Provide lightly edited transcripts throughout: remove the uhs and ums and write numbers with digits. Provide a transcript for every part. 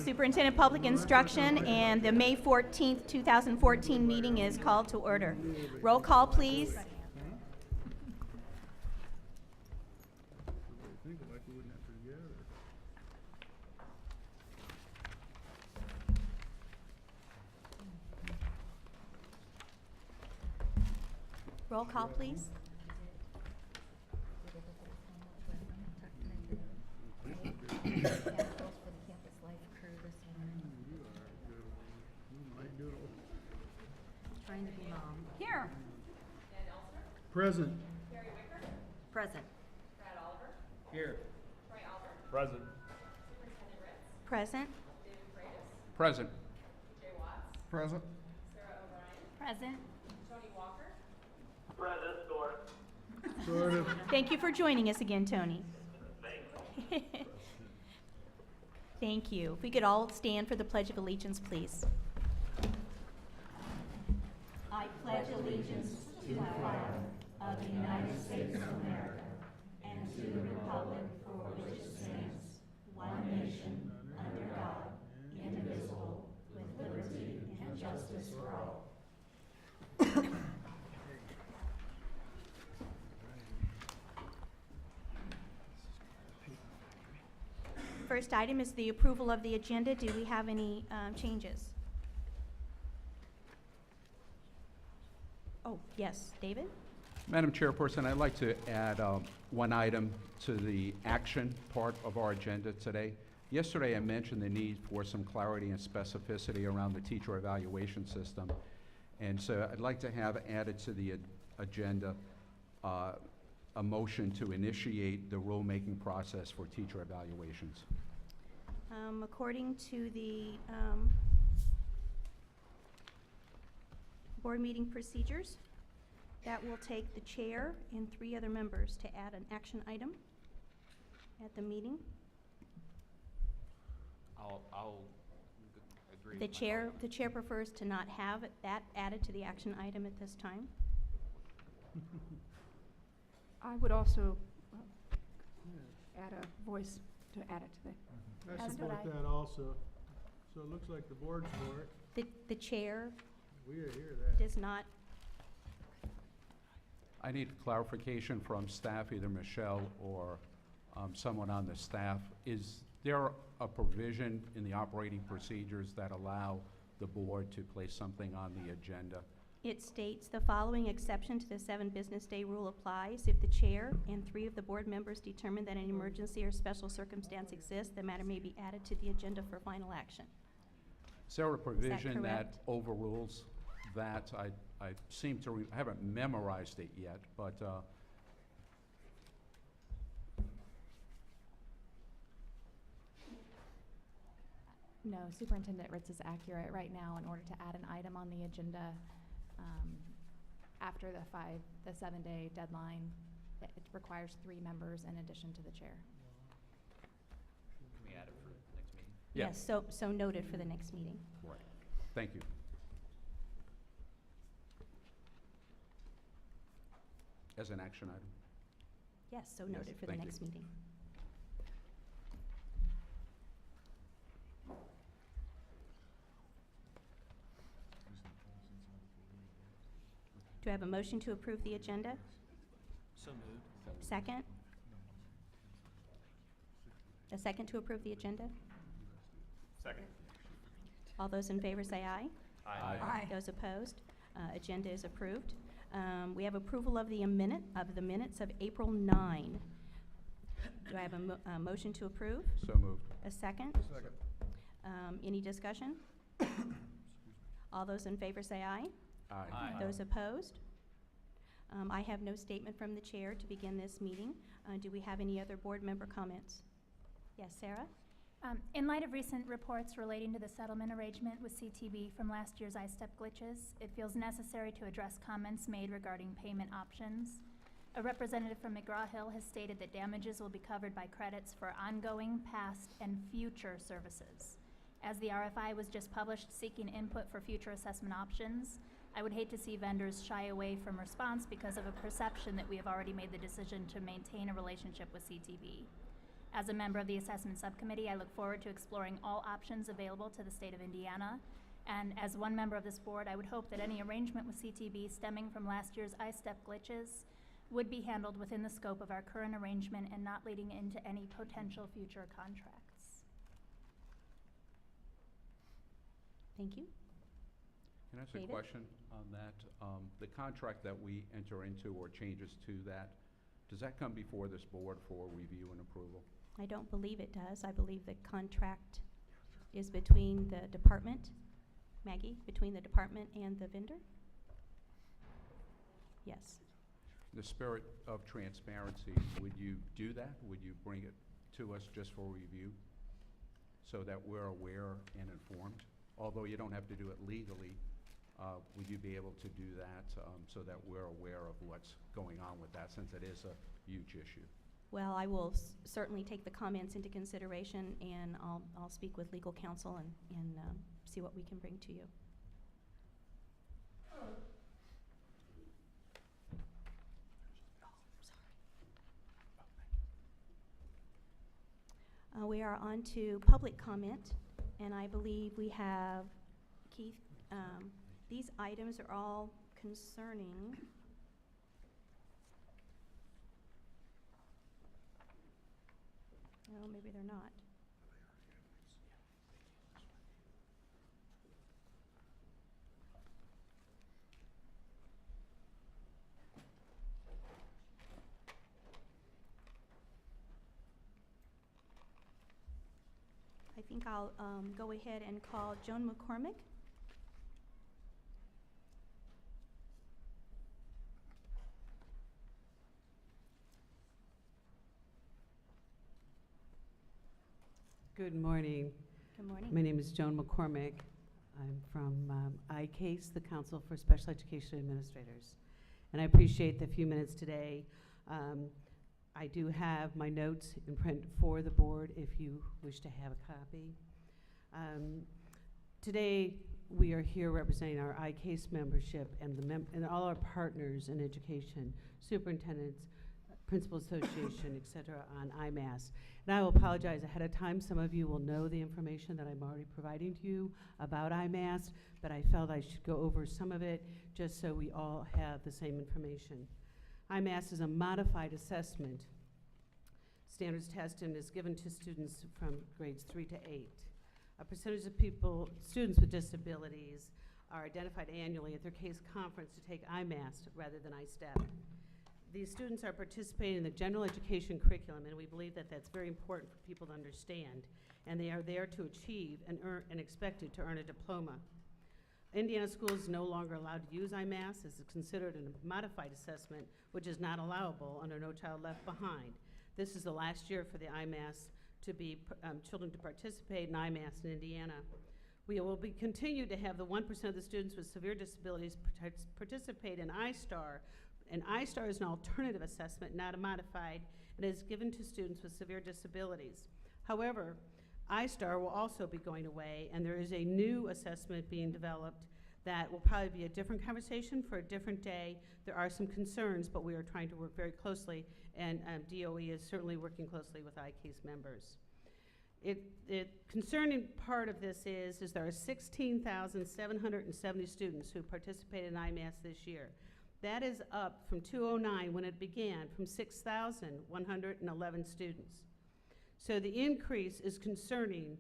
Superintendent of Public Instruction, and the May 14th, 2014 meeting is called to order. Roll call, please. Roll call, please. Trying to be mom. Here. Present. Present. Here. Present. Present. Present. Present. Present. Present, Sort of. Thank you for joining us again, Tony. Thank you. If we could all stand for the Pledge of Allegiance, please. I pledge allegiance to the flag of the United States of America and to the republic for which it stands, one nation, under God, indivisible, with liberty and justice for all. First item is the approval of the agenda. Do we have any changes? Oh, yes, David? Madam Chairperson, I'd like to add one item to the action part of our agenda today. Yesterday, I mentioned the need for some clarity and specificity around the teacher evaluation system. And so I'd like to have added to the agenda a motion to initiate the rulemaking process for teacher evaluations. According to the board meeting procedures, that will take the chair and 3 other members to add an action item at the meeting. I'll agree. The chair prefers to not have that added to the action item at this time. I would also add a voice to add it to the. I As support would I. that also. So it looks like the board's for it. The chair We hear that. does not. I need clarification from staff, either Michelle or someone on the staff. Is there a provision in the operating procedures that allow the board to place something on the agenda? It states the following exception to the 7 business day rule applies. If the chair and 3 of the board members determine that an emergency or special circumstance exists, the matter may be added to the agenda for final action. Is there a provision that correct? overrules that? I seem to, I haven't memorized it yet, but No, Superintendent Ritz is accurate. Right now, in order to add an item on the agenda, after the 7-day deadline, it requires 3 members in addition to the chair. Can we add it for next meeting? Yeah. Yes, so noted for the next meeting. right. Thank you. As an action item. Yes, so Yes, noted for the thank you. next meeting. Do I have a motion to approve the agenda? So moved. Second? A second to approve the agenda? Second. All those in favor say aye. Aye. Those opposed? Agenda is approved. We have approval of the minutes of April 9. Do I have a motion to approve? So moved. A second? Second. Any discussion? All those in favor say aye. Aye. Those opposed? I have no statement from the chair to begin this meeting. Do we have any other board member comments? Yes, Sarah? In light of recent reports relating to the settlement arrangement with CTB from last year's I-STEP glitches, it feels necessary to address comments made regarding payment options. A representative from McGraw-Hill has stated that damages will be covered by credits for ongoing, past, and future services. As the RFI was just published seeking input for future assessment options, I would hate to see vendors shy away from response because of a perception that we have already made the decision to maintain a relationship with CTB. As a member of the Assessment Subcommittee, I look forward to exploring all options available to the state of Indiana. And as one member of this board, I would hope that any arrangement with CTB stemming from last year's I-STEP glitches would be handled within the scope of our current arrangement and not leading into any potential future contracts. Thank you. Can I ask a David? question on that? The contract that we enter into or changes to that, does that come before this board for review and approval? I don't believe it does. I believe the contract is between the department, Maggie, between the department and the vendor? Yes. The spirit of transparency, would you do that? Would you bring it to us just for review so that we're aware and informed? Although you don't have to do it legally, would you be able to do that so that we're aware of what's going on with that, since it is a huge issue? Well, I will certainly take the comments into consideration, and I'll speak with legal counsel and see what we can bring to you. We are on to public comment, and I believe we have Keith. These items are all concerning no, maybe they're not. I think I'll go ahead and call Joan McCormick. Good morning. Good morning. My name is Joan McCormick. I'm from ICASE, the Council for Special Education Administrators. And I appreciate the few minutes today. I do have my notes in print for the board if you wish to have a copy. Today, we are here representing our ICASE membership and and all our partners in education, superintendents, Principal Association, et cetera, on IMAS. And I will apologize ahead of time. Some of you will know the information that I'm already providing to you about IMAS, but I felt I should go over some of it just so we all have the same information. IMAS is a modified assessment standards test and is given to students from grades 3 to 8. A percentage of students with disabilities are identified annually at their case conference to take IMAS rather than I-STEP. These students are participating in the general education curriculum, and we believe that that's very important for people to understand. And they are there to achieve and earn and expected to earn a diploma. Indiana schools is no longer allowed to use IMAS as it's considered a modified assessment, which is not allowable under No Child Left Behind. This is the last year for the IMAS to be children to participate in IMAS in Indiana. We will continue to have the 1% of the students with severe disabilities participate in I-STAR. And I-STAR is an alternative assessment, not a modified, and is given to students with severe disabilities. However, I-STAR will also be going away, and there is a new assessment being developed that will probably be a different conversation for a different day. There are some concerns, but we are trying to work very closely, and DOE is certainly working closely with ICASE members. The concerning part of this is there are 16,770 students who participated in IMAS this year. That is up from 2009 when it began, from 6,111 students. So the increase is concerning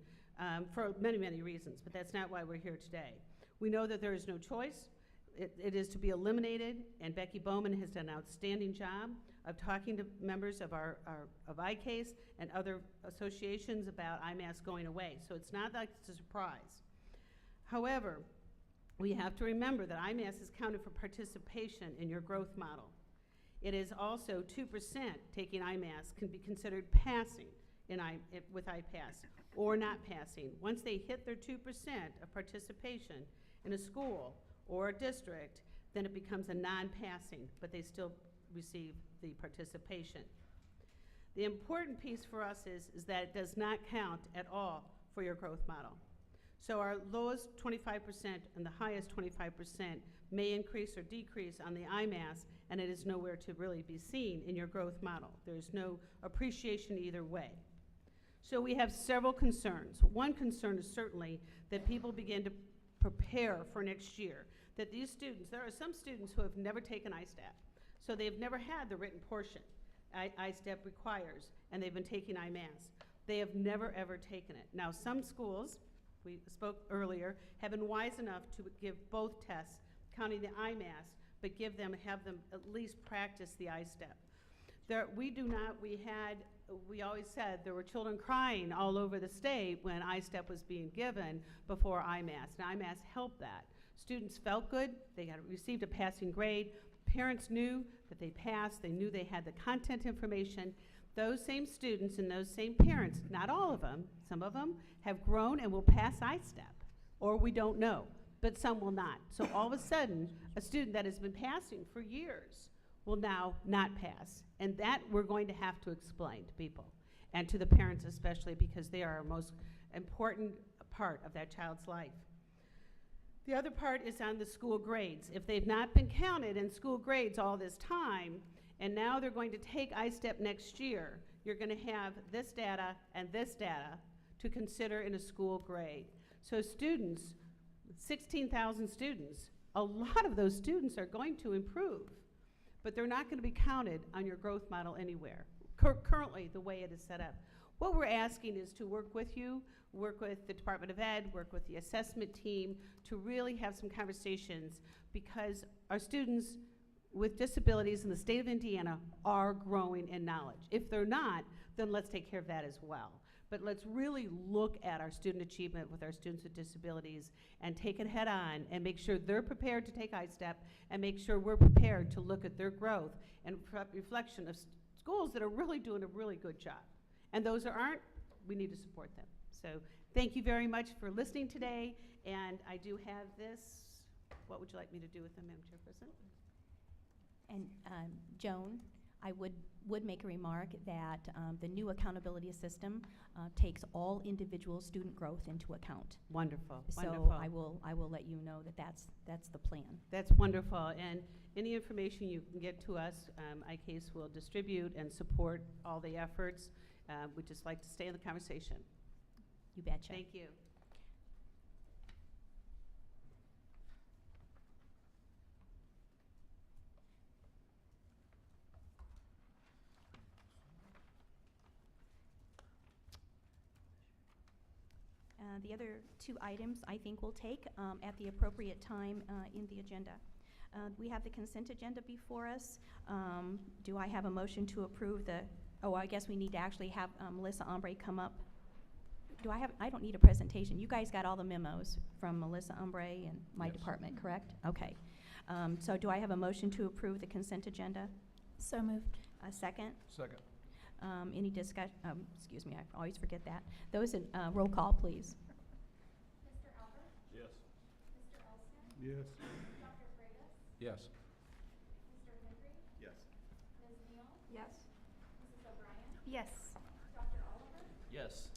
for many, many reasons, but that's not why we're here today. We know that there is no choice. It is to be eliminated, and Becky Bowman has done an outstanding job of talking to members of of ICASE and other associations about IMAS going away. So it's not like it's a surprise. However, we have to remember that IMAS is counted for participation in your growth model. It is also 2% taking IMAS can be considered passing with IPASS or not passing. Once they hit their 2% of participation in a school or a district, then it becomes a non-passing, but they still receive the participation. The important piece for us is that it does not count at all for your growth model. So our lowest 25% and the highest 25% may increase or decrease on the IMAS, and it is nowhere to really be seen in your growth model. There's no appreciation either way. So we have several concerns. One concern is certainly that people begin to prepare for next year. That these students, there are some students who have never taken ISTEP, so they've never had the written portion ISTEP requires, and they've been taking IMAS. They have never ever taken it. Now some schools, we spoke earlier, have been wise enough to give both tests, counting the IMAS, but have them at least practice the ISTEP. We always said there were children crying all over the state when ISTEP was being given before IMAS. Now IMAS helped that. Students felt good, they received a passing grade, parents knew that they passed, they knew they had the content information. Those same students and those same parents, not all of them, some of them have grown and will pass ISTEP, or we don't know, but some will not. So all of a sudden, a student that has been passing for years will now not pass. And that we're going to have to explain to people, and to the parents especially, because they are our most important part of that child's life. The other part is on the school grades. If they've not been counted in school grades all this time, and now they're going to take ISTEP next year, you're going to have this data and this data to consider in a school grade. So students, 16,000 students, a lot of those students are going to improve, but they're not going to be counted on your growth model anywhere, currently the way it is set up. What we're asking is to work with you, work with the Department of Ed, work with the assessment team to really have some conversations, because our students with disabilities in the state of Indiana are growing in knowledge. If they're not, then let's take care of that as well. But let's really look at our student achievement with our students with disabilities and take it head on and make sure they're prepared to take ISTEP, and make sure we're prepared to look at their growth and reflection of schools that are really doing a really good job. And those that aren't, we need to support them. So thank you very much for listening today, and I do have this. What would you like me to do with them, Madam Chairperson? And Joan, I would make a remark that the new accountability system takes all individual student growth into account. Wonderful, So wonderful. I will let you know that that's the plan. That's wonderful, and any information you can get to us, iCase will distribute and support all the efforts. We'd just like to stay in the conversation. You betcha. Thank you. The other two items I think we'll take at the appropriate time in the agenda. We have the consent agenda before us. Do I have a motion to approve the, I guess we need to actually have Melissa Ombre come up. I don't need a presentation. You guys got all the memos from Melissa Ombre and my department, correct? Okay. So do I have a motion to approve the consent agenda? So moved. A second? Second. Any discussion? Excuse me, I always forget that. Those in roll call, please. Yes. Yes. Yes. Yes. Yes. Yes. Yes.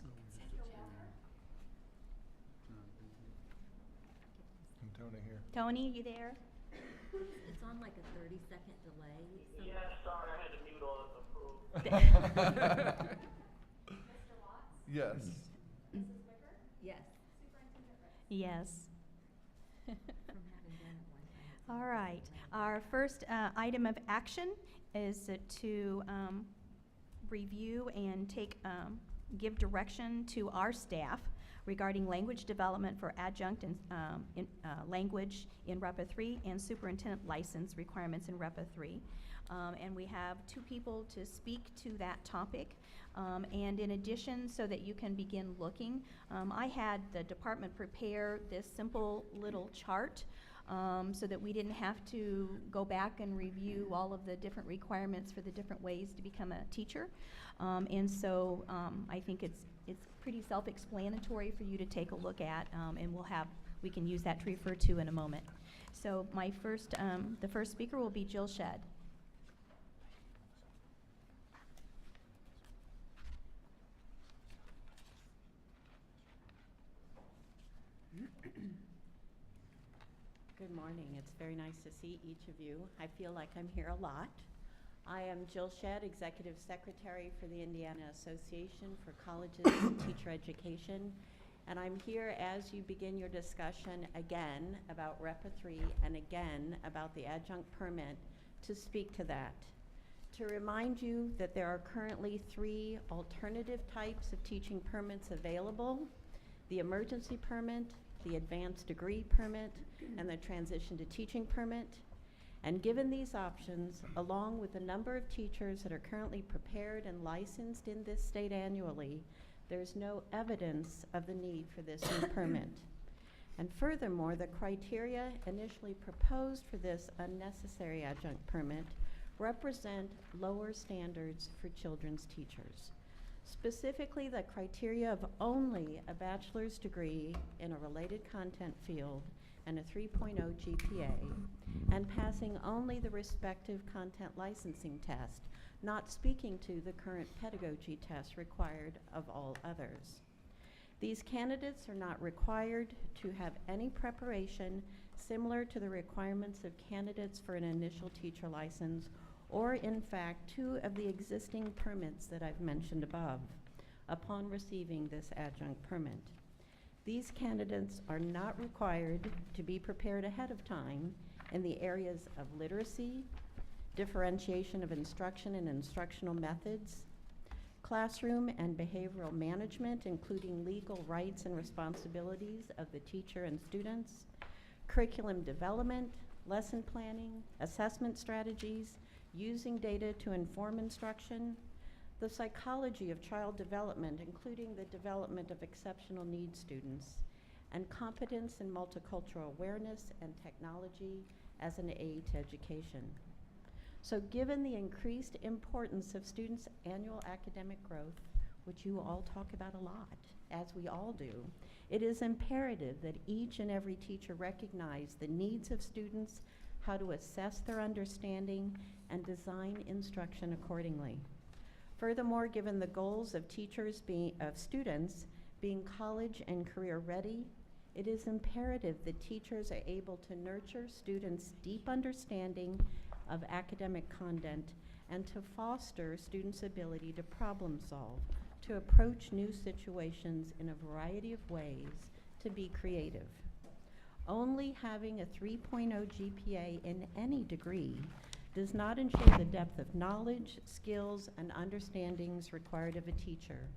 And Tony here. Tony, you there? It's on like a 30-second delay. So Yeah, sorry, I had to mute on approve. Yes. yes, Yes. from having done it one time. All right. Our first item of action is to review and give direction to our staff regarding language development for adjunct and language in REPA 3 and superintendent license requirements in REPA 3. And we have two people to speak to that topic. And in addition, so that you can begin looking, I had the department prepare this simple little chart so that we didn't have to go back and review all of the different requirements for the different ways to become a teacher. And so I think it's pretty self-explanatory for you to take a look at, and we can use that to refer to in a moment. So my the first speaker will be Jill Shedd. Good morning. It's very nice to see each of you. I feel like I'm here a lot. I am Jill Shedd, Executive Secretary for the Indiana Association for Colleges and Teacher Education, and I'm here as you begin your discussion again about REPA 3 and again about the adjunct permit to speak to that. To remind you that there are currently 3 alternative types of teaching permits available: the emergency permit, the advanced degree permit, and the transition to teaching permit. And given these options, along with the number of teachers that are currently prepared and licensed in this state annually, there's no evidence of the need for this new permit. And furthermore, the criteria initially proposed for this unnecessary adjunct permit represent lower standards for children's teachers. Specifically, the criteria of only a bachelor's degree in a related content field and a 3.0 GPA, and passing only the respective content licensing test, not speaking to the current pedagogy test required of all others. These candidates are not required to have any preparation similar to the requirements of candidates for an initial teacher license, or in fact 2 of the existing permits that I've mentioned above, upon receiving this adjunct permit. These candidates are not required to be prepared ahead of time in the areas of literacy, differentiation of instruction and instructional methods, classroom and behavioral management, including legal rights and responsibilities of the teacher and students, curriculum development, lesson planning, assessment strategies, using data to inform instruction, the psychology of child development, including the development of exceptional needs students, and competence in multicultural awareness and technology as an aid to education. So given the increased importance of students' annual academic growth, which you all talk about a lot, as we all do, it is imperative that each and every teacher recognize the needs of students, how to assess their understanding, and design instruction accordingly. Furthermore, given the goals of students being college and career ready, it is imperative that teachers are able to nurture students' deep understanding of academic content and to foster students' ability to problem solve, to approach new situations in a variety of ways, to be creative. Only having a 3.0 GPA in any degree does not ensure the depth of knowledge, skills, and understandings required of a teacher.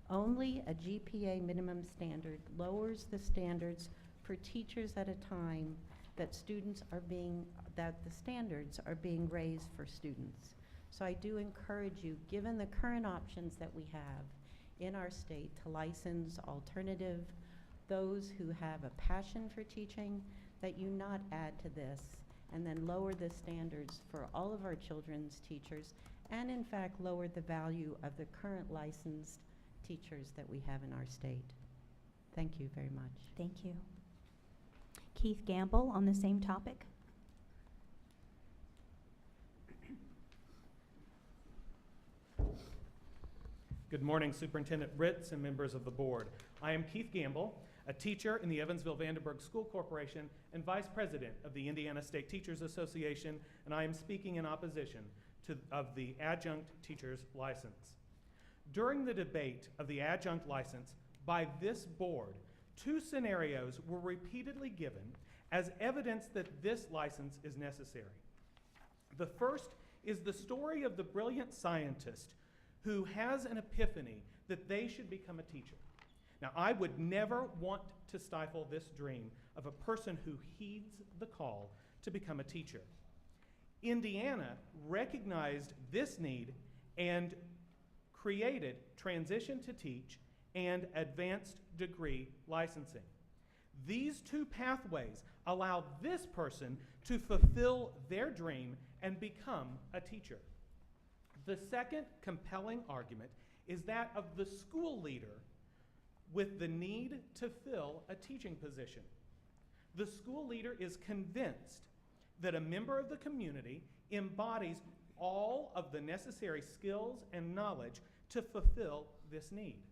Only a GPA minimum standard lowers the standards for teachers at a time that the standards are being raised for students. So I do encourage you, given the current options that we have in our state, to license alternative, those who have a passion for teaching, that you not add to this and then lower the standards for all of our children's teachers, and in fact lower the value of the current licensed teachers that we have in our state. Thank you very much. Thank you. Keith Gamble on the same topic. Good morning, Superintendent Ritz and members of the board. I am Keith Gamble, a teacher in the Evansville-Vandenberg School Corporation and Vice President of the Indiana State Teachers Association, and I am speaking in opposition of the adjunct teacher's license. During the debate of the adjunct license by this board, 2 scenarios were repeatedly given as evidence that this license is necessary. The first is the story of the brilliant scientist who has an epiphany that they should become a teacher. Now, I would never want to stifle this dream of a person who heeds the call to become a teacher. Indiana recognized this need and created Transition to Teach and Advanced Degree Licensing. These 2 pathways allow this person to fulfill their dream and become a teacher. The second compelling argument is that of the school leader with the need to fill a teaching position. The school leader is convinced that a member of the community embodies all of the necessary skills and knowledge to fulfill this need.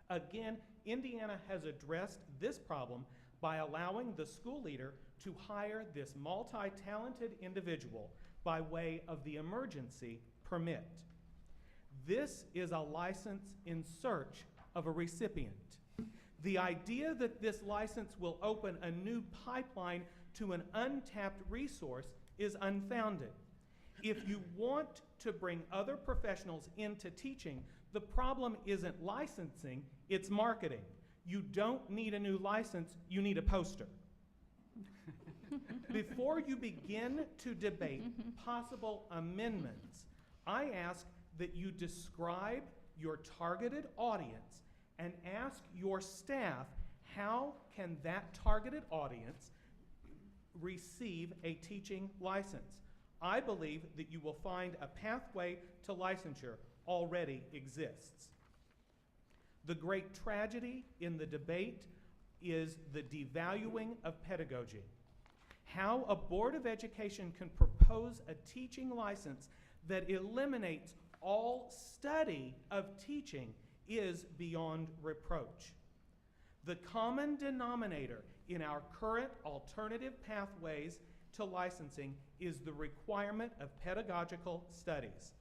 Again, Indiana has addressed this problem by allowing the school leader to hire this multi-talented individual by way of the emergency permit. This is a license in search of a recipient. The idea that this license will open a new pipeline to an untapped resource is unfounded. If you want to bring other professionals into teaching, the problem isn't licensing, it's marketing. You don't need a new license, you need a poster. Before you begin to debate possible amendments, I ask that you describe your targeted audience and ask your staff how can that targeted audience receive a teaching license. I believe that you will find a pathway to licensure already exists. The great tragedy in the debate is the devaluing of pedagogy. How a Board of Education can propose a teaching license that eliminates all study of teaching is beyond reproach. The common denominator in our current alternative pathways to licensing is the requirement of pedagogical studies.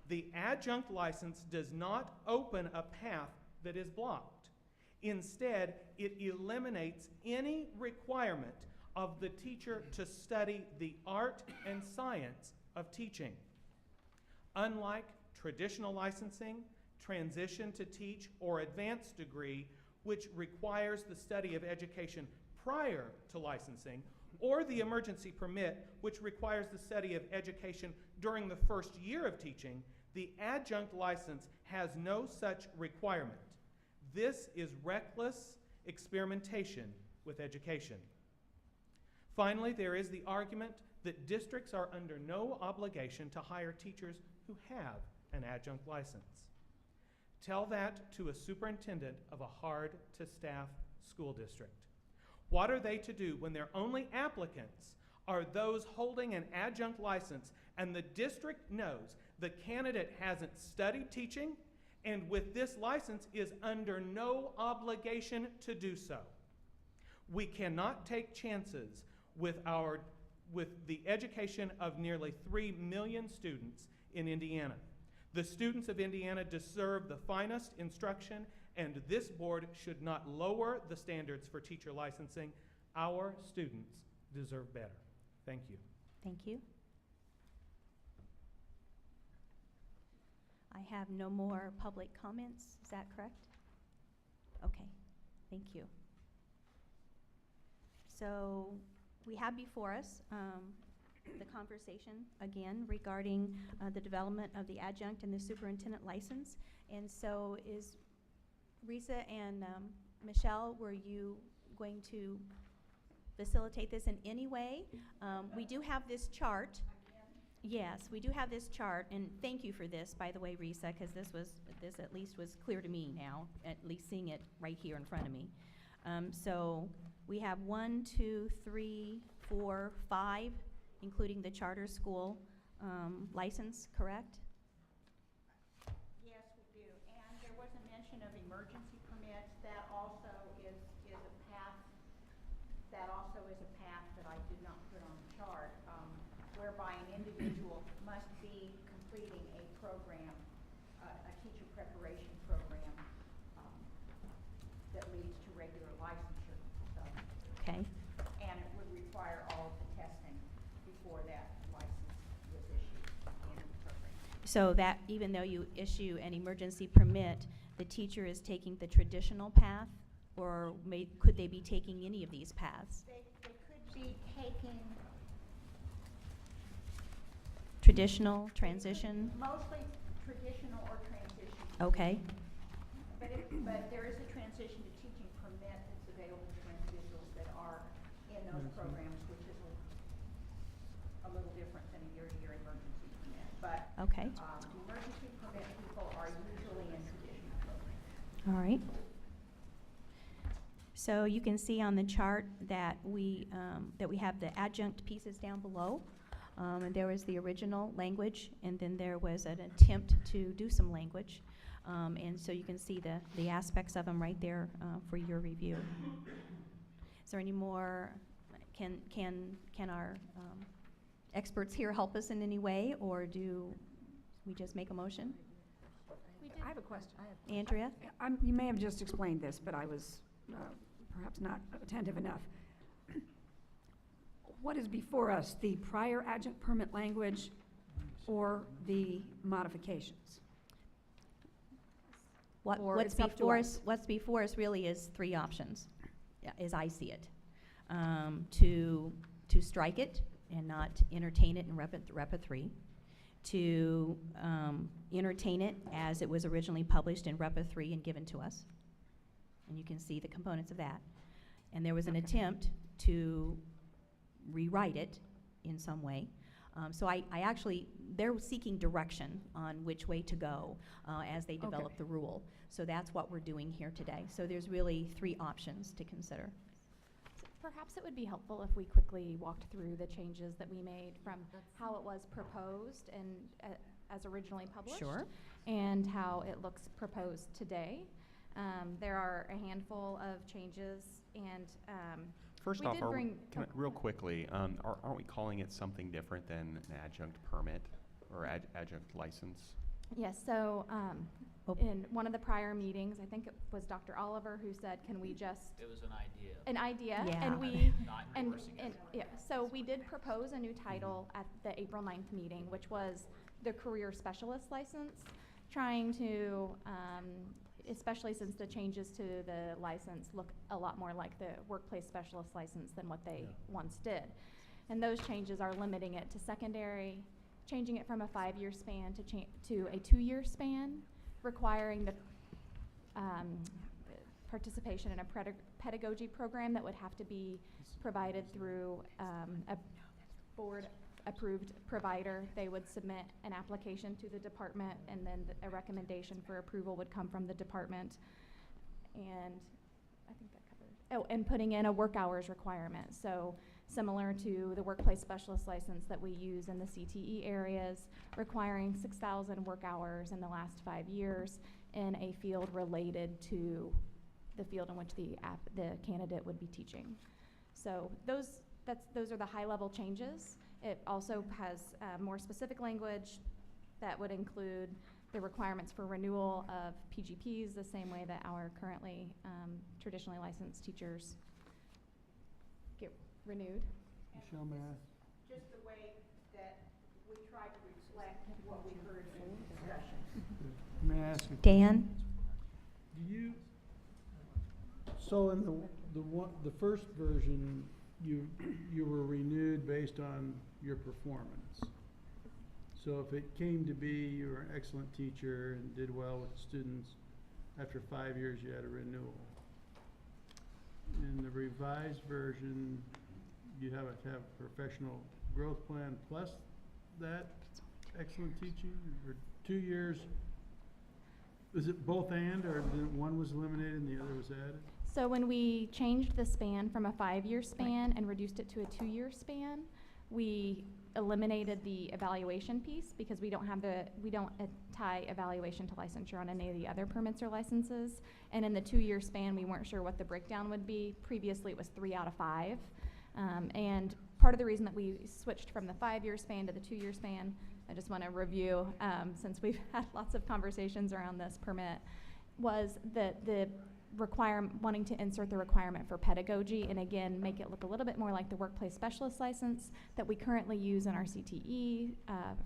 The adjunct license does not open a path that is blocked. Instead, it eliminates any requirement of the teacher to study the art and science of teaching. Unlike traditional licensing, transition to teach, or advanced degree, which requires the study of education prior to licensing, or the emergency permit, which requires the study of education during the first year of teaching, the adjunct license has no such requirement. This is reckless experimentation with education. Finally, there is the argument that districts are under no obligation to hire teachers who have an adjunct license. Tell that to a superintendent of a hard-to-staff school district. What are they to do when their only applicants are those holding an adjunct license and the district knows the candidate hasn't studied teaching and with this license is under no obligation to do so? We cannot take chances with the education of nearly 3 million students in Indiana. The students of Indiana deserve the finest instruction, and this board should not lower the standards for teacher licensing. Our students deserve better. Thank you. Thank you. I have no more public comments. Is that correct? Okay. Thank you. So we have before us the conversation again regarding the development of the adjunct and the superintendent license. And so is Risa and Michelle, were you going to facilitate this in any way? We do have this chart. Yes, we do have this chart, and thank you for this, by the way, Risa, because this at least was clear to me now, at least seeing it right here in front of me. So we have 1, 2, 3, 4, 5, including the charter school license, correct? Yes, we do. And there was a mention of emergency permits. That also is a path. That also is a path that I did not put on the chart, whereby an individual must be completing a program, a teacher preparation program that leads to regular licensure. So, Okay. and it would require all of the testing before that license was issued in the program. So that even though you issue an emergency permit, the teacher is taking the traditional path, or could they be taking any of these paths? They could be taking Traditional, transition? mostly traditional or transition. Okay. But there is a transition to teaching permit that's available for individuals that are in those programs, which is a little different than a year-to-year emergency permit. But Okay. emergency permit people are usually in traditional programs. All right. So you can see on the chart that we have the adjunct pieces down below. And there was the original language, and then there was an attempt to do some language. And so you can see the aspects of them right there for your review. Is there any more? Can our experts here help us in any way, or do we just make a motion? I have a question. Andrea? You may have just explained this, but I was perhaps not attentive enough. What is before us, the prior adjunct permit language or the modifications? Or What's it's up to before us? us? What's before us really is three options, as I see it. To strike it and not entertain it in REPA 3, to entertain it as it was originally published in REPA 3 and given to us. And you can see the components of that. And there was an attempt to rewrite it in some way. So I actually, they're seeking direction on which way to go as they develop the rule. So that's what we're doing here today. So there's really three options to consider. Perhaps it would be helpful if we quickly walked through the changes that we made from how it was proposed and as originally published. Sure. And how it looks proposed today. There are a handful of changes, and First we off, did are bring- can I, real quickly, aren't we calling it something different than an adjunct permit or adjunct license? Yes, so in one of the prior meetings, I think it was Dr. Oliver who said, can we just... It was an idea. An idea, Yeah. and we... Not and, endorsing it. yeah, so we did propose a new title at the April 9th meeting, which was the Career Specialist License, trying to, especially since the changes to the license look a lot more like the Workplace Specialist License than what they once did. And those changes are limiting it to secondary, changing it from a 5-year span to a 2-year span, requiring the participation in a pedagogy program that would have to be provided through a board-approved provider. They would submit an application to the department, and then a recommendation for approval would come from the department. And I think that covered. Oh, and putting in a work hours requirement. So similar to the Workplace Specialist License that we use in the CTE areas, requiring 6,000 work hours in the last 5 years in a field related to the field in which the candidate would be teaching. So those are the high-level changes. It also has more specific language that would include the requirements for renewal of PGPs the same way that our currently traditionally licensed teachers get renewed. Michelle, may I? Just the way that we try to reflect what we heard in discussion. May I ask a Dan? Do you, so in the first version, you were renewed based on your performance. So if it came to be you were an excellent teacher and did well with students, after 5 years you had a renewal. In the revised version, you have to have a professional growth plan plus that excellent teaching, or 2 years? Is it both and, or one was eliminated and the other was added? So when we changed the span from a 5-year span and reduced it to a 2-year span, we eliminated the evaluation piece because we don't tie evaluation to licensure on any of the other permits or licenses. And in the 2-year span, we weren't sure what the breakdown would be. Previously, it was 3 out of 5. And part of the reason that we switched from the 5-year span to the 2-year span, I just want to review, since we've had lots of conversations around this permit, was that the wanting to insert the requirement for pedagogy and again make it look a little bit more like the Workplace Specialist License that we currently use in our CTE,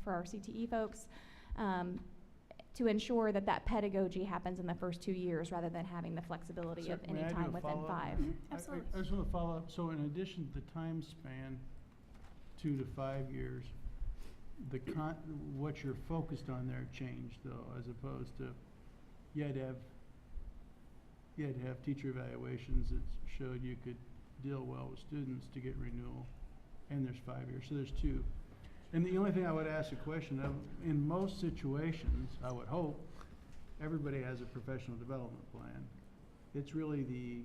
for our CTE folks, to ensure that that pedagogy happens in the first 2 years rather than having the flexibility of any time within 5. Absolutely. I just want to follow up. So in addition to the time span, 2 to 5 years, what you're focused on there changed though, as opposed to you had to have teacher evaluations that showed you could deal well with students to get renewal, and there's 5 years, so there's 2. And the only thing I would ask a question of, in most situations, I would hope, everybody has a professional development plan. It's really the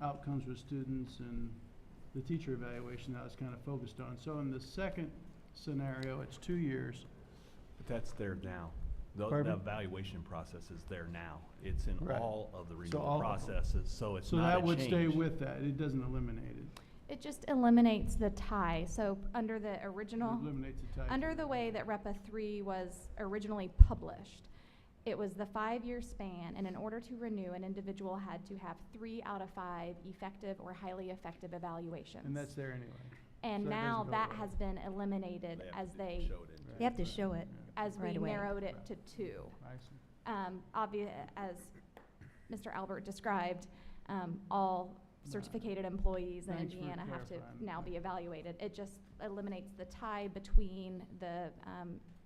outcomes with students and the teacher evaluation that I was kind of focused on. So in the second scenario, it's 2 years. But that's there now. The evaluation process is there now. It's in all of the renewal processes, so it's not a change. So that would stay with that. It doesn't eliminate it. It just eliminates the tie. So under the original, It eliminates the tie. under the way that REPA 3 was originally published, it was the 5-year span, and in order to renew, an individual had to have 3 out of 5 effective or highly effective evaluations. And that's there anyway. And So that now doesn't go that away. has been eliminated They have as to they, show it in. Right. You have to show it. as we right away. narrowed it to 2. I see. As Mr. Albert described, all certificated employees in Thanks for Indiana have to clarifying. now be evaluated. It just eliminates the tie between the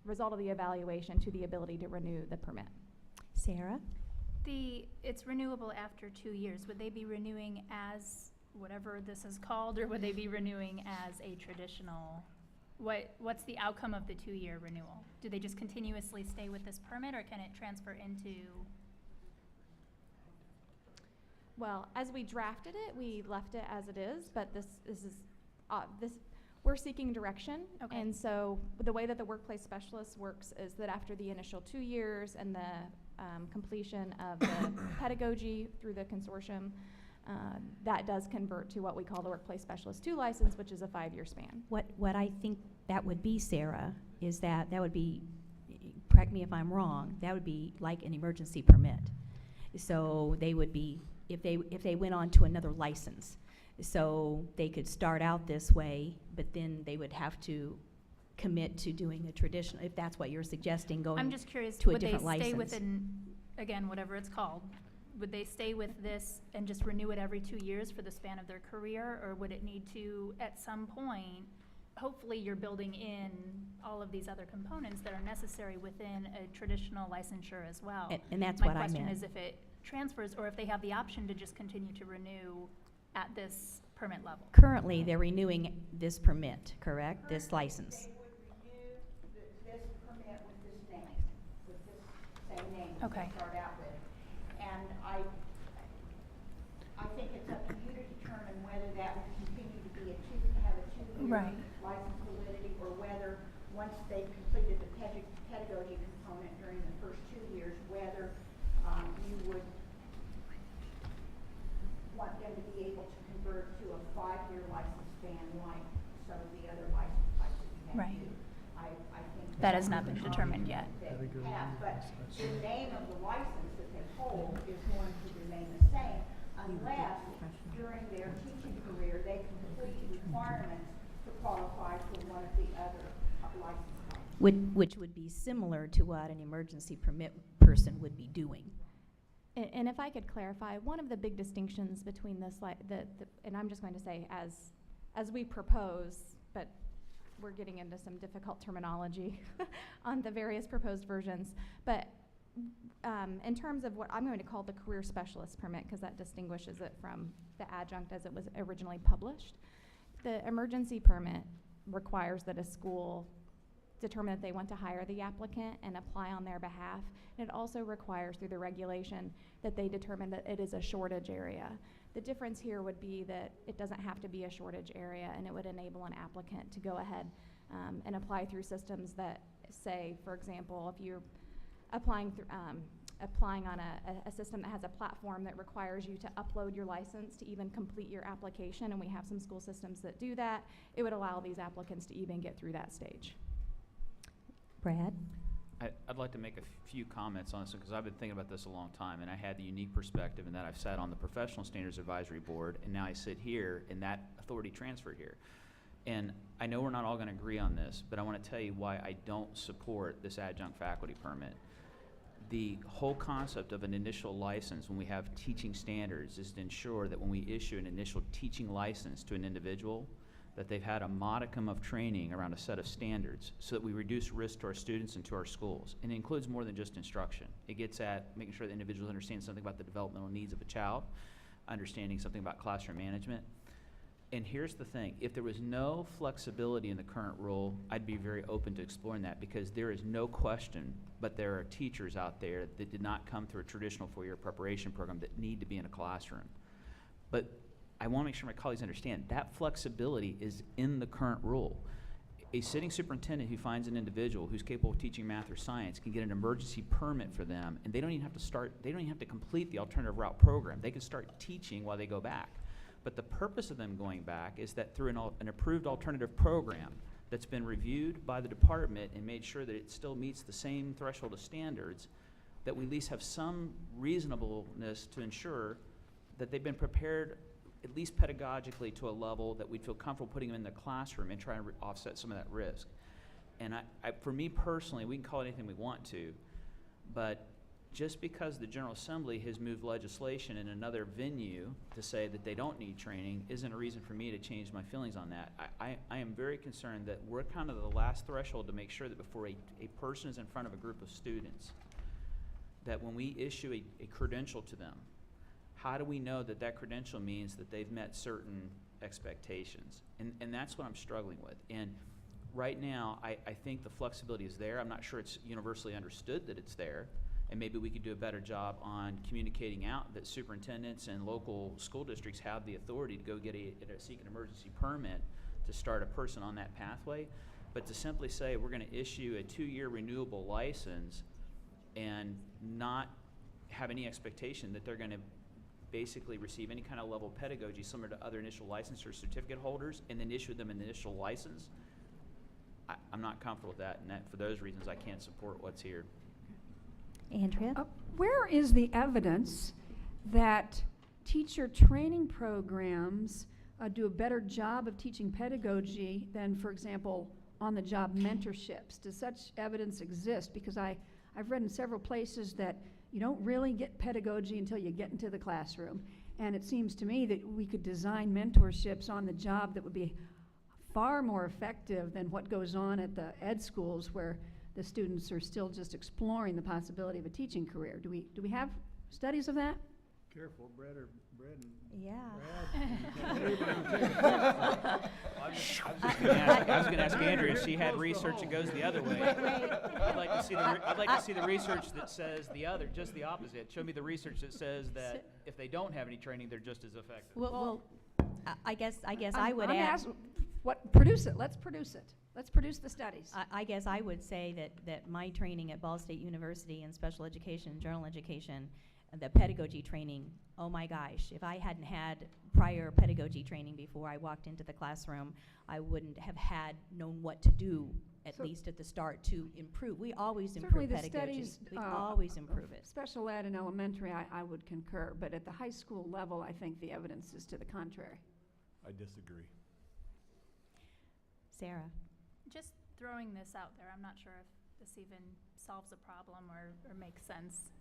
result of the evaluation to the ability to renew the permit. Sarah? It's renewable after 2 years. Would they be renewing as whatever this is called, or would they be renewing as a traditional? What's the outcome of the 2-year renewal? Do they just continuously stay with this permit, or can it transfer into? Well, as we drafted it, we left it as it is, but this we're seeking direction. Okay. And so the way that the workplace specialist works is that after the initial 2 years and the completion of the pedagogy through the consortium, that does convert to what we call the Workplace Specialist 2 license, which is a 5-year span. What I think that would be, Sarah, is that would be, correct me if I'm wrong, that would be like an emergency permit. So they would be, if they went on to another license, so they could start out this way, but then they would have to commit to doing a traditional, if that's what you're suggesting, going I'm just curious, to a would they different stay license. within, again, whatever it's called, would they stay with this and just renew it every 2 years for the span of their career, or would it need to, at some point, hopefully you're building in all of these other components that are necessary within a traditional licensure as well? And that's My what I question meant. is if it transfers, or if they have the option to just continue to renew at this permit level. Currently, they're renewing this permit, correct? This license. They would renew this permit with this name, with this same name Okay. to start out with. And I think it's up to you to determine whether that would continue to be have a 2-year Right. license validity, or whether, once they've completed the pedagogy component during the first 2 years, whether you would want them to be able to convert to a 5-year license span like some of the other license types that we have Right. too. I think That has not been determined yet. that we have, but the name of the license that they hold is going to remain the same unless during their teaching career they complete requirements to qualify for one of the other license types. Which would be similar to what an emergency permit person would be doing. And if I could clarify, one of the big distinctions between this, and I'm just going to say as we propose, but we're getting into some difficult terminology on the various proposed versions, but in terms of what I'm going to call the career specialist permit, because that distinguishes it from the adjunct as it was originally published, the emergency permit requires that a school determine that they want to hire the applicant and apply on their behalf. And it also requires through the regulation that they determine that it is a shortage area. The difference here would be that it doesn't have to be a shortage area, and it would enable an applicant to go ahead and apply through systems that say, for example, if you're applying on a system that has a platform that requires you to upload your license to even complete your application, and we have some school systems that do that, it would allow these applicants to even get through that stage. Brad? I'd like to make a few comments on this because I've been thinking about this a long time, and I had the unique perspective in that I've sat on the Professional Standards Advisory Board, and now I sit here and that authority transferred here. And I know we're not all going to agree on this, but I want to tell you why I don't support this adjunct faculty permit. The whole concept of an initial license when we have teaching standards is to ensure that when we issue an initial teaching license to an individual, that they've had a modicum of training around a set of standards so that we reduce risk to our students and to our schools. And it includes more than just instruction. It gets at making sure that individuals understand something about the developmental needs of a child, understanding something about classroom management. And here's the thing, if there was no flexibility in the current rule, I'd be very open to exploring that because there is no question, but there are teachers out there that did not come through a traditional 4-year preparation program that need to be in a classroom. But I want to make sure my colleagues understand that flexibility is in the current rule. A sitting superintendent who finds an individual who's capable of teaching math or science can get an emergency permit for them, and they don't even have to complete the alternative route program. They can start teaching while they go back. But the purpose of them going back is that through an approved alternative program that's been reviewed by the department and made sure that it still meets the same threshold of standards, that we at least have some reasonableness to ensure that they've been prepared, at least pedagogically, to a level that we'd feel comfortable putting them in the classroom and trying to offset some of that risk. And for me personally, we can call it anything we want to, but just because the General Assembly has moved legislation in another venue to say that they don't need training isn't a reason for me to change my feelings on that. I am very concerned that we're kind of the last threshold to make sure that before a person is in front of a group of students, that when we issue a credential to them, how do we know that that credential means that they've met certain expectations? And that's what I'm struggling with. And right now, I think the flexibility is there. I'm not sure it's universally understood that it's there. And maybe we could do a better job on communicating out that superintendents and local school districts have the authority to go seek an emergency permit to start a person on that pathway. But to simply say we're going to issue a 2-year renewable license and not have any expectation that they're going to basically receive any kind of level of pedagogy similar to other initial license or certificate holders and then issue them an initial license, I'm not comfortable with that. And for those reasons, I can't support what's here. Andrea? Where is the evidence that teacher training programs do a better job of teaching pedagogy than, for example, on-the-job mentorships? Does such evidence exist? Because I've read in several places that you don't really get pedagogy until you get into the classroom. And it seems to me that we could design mentorships on the job that would be far more effective than what goes on at the ed schools where the students are still just exploring the possibility of a teaching career. Do we have studies of that? Careful, Brad and Yeah. I was going to ask Andrea if she had research that goes the other way. I'd like to see the research that says just the opposite. Show me the research that says that if they don't have any training, they're just as effective. Well, I guess I would add. Produce it. Let's produce it. Let's produce the studies. I guess I would say that my training at Ball State University in special education and general education, the pedagogy training, oh my gosh, if I hadn't had prior pedagogy training before I walked into the classroom, I wouldn't have known what to do, at least at the start, to improve. We always improve pedagogy. Studies, we always improve it. Special ed and elementary, I would concur, but at the high school level, I think the evidence is to the contrary. I disagree. Sarah? Just throwing this out there, I'm not sure if this even solves a problem or makes sense.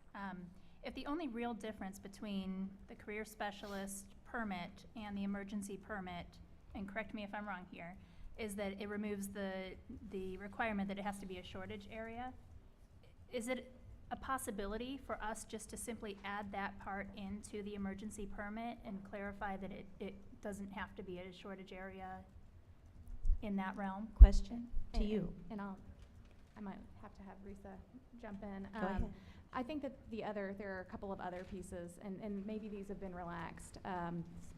If the only real difference between the career specialist permit and the emergency permit, and correct me if I'm wrong here, is that it removes the requirement that it has to be a shortage area, is it a possibility for us just to simply add that part into the emergency permit and clarify that it doesn't have to be a shortage area in that realm? Question to you. And I might have to have Risa jump in. Go ahead. I think that there are a couple of other pieces, and maybe these have been relaxed,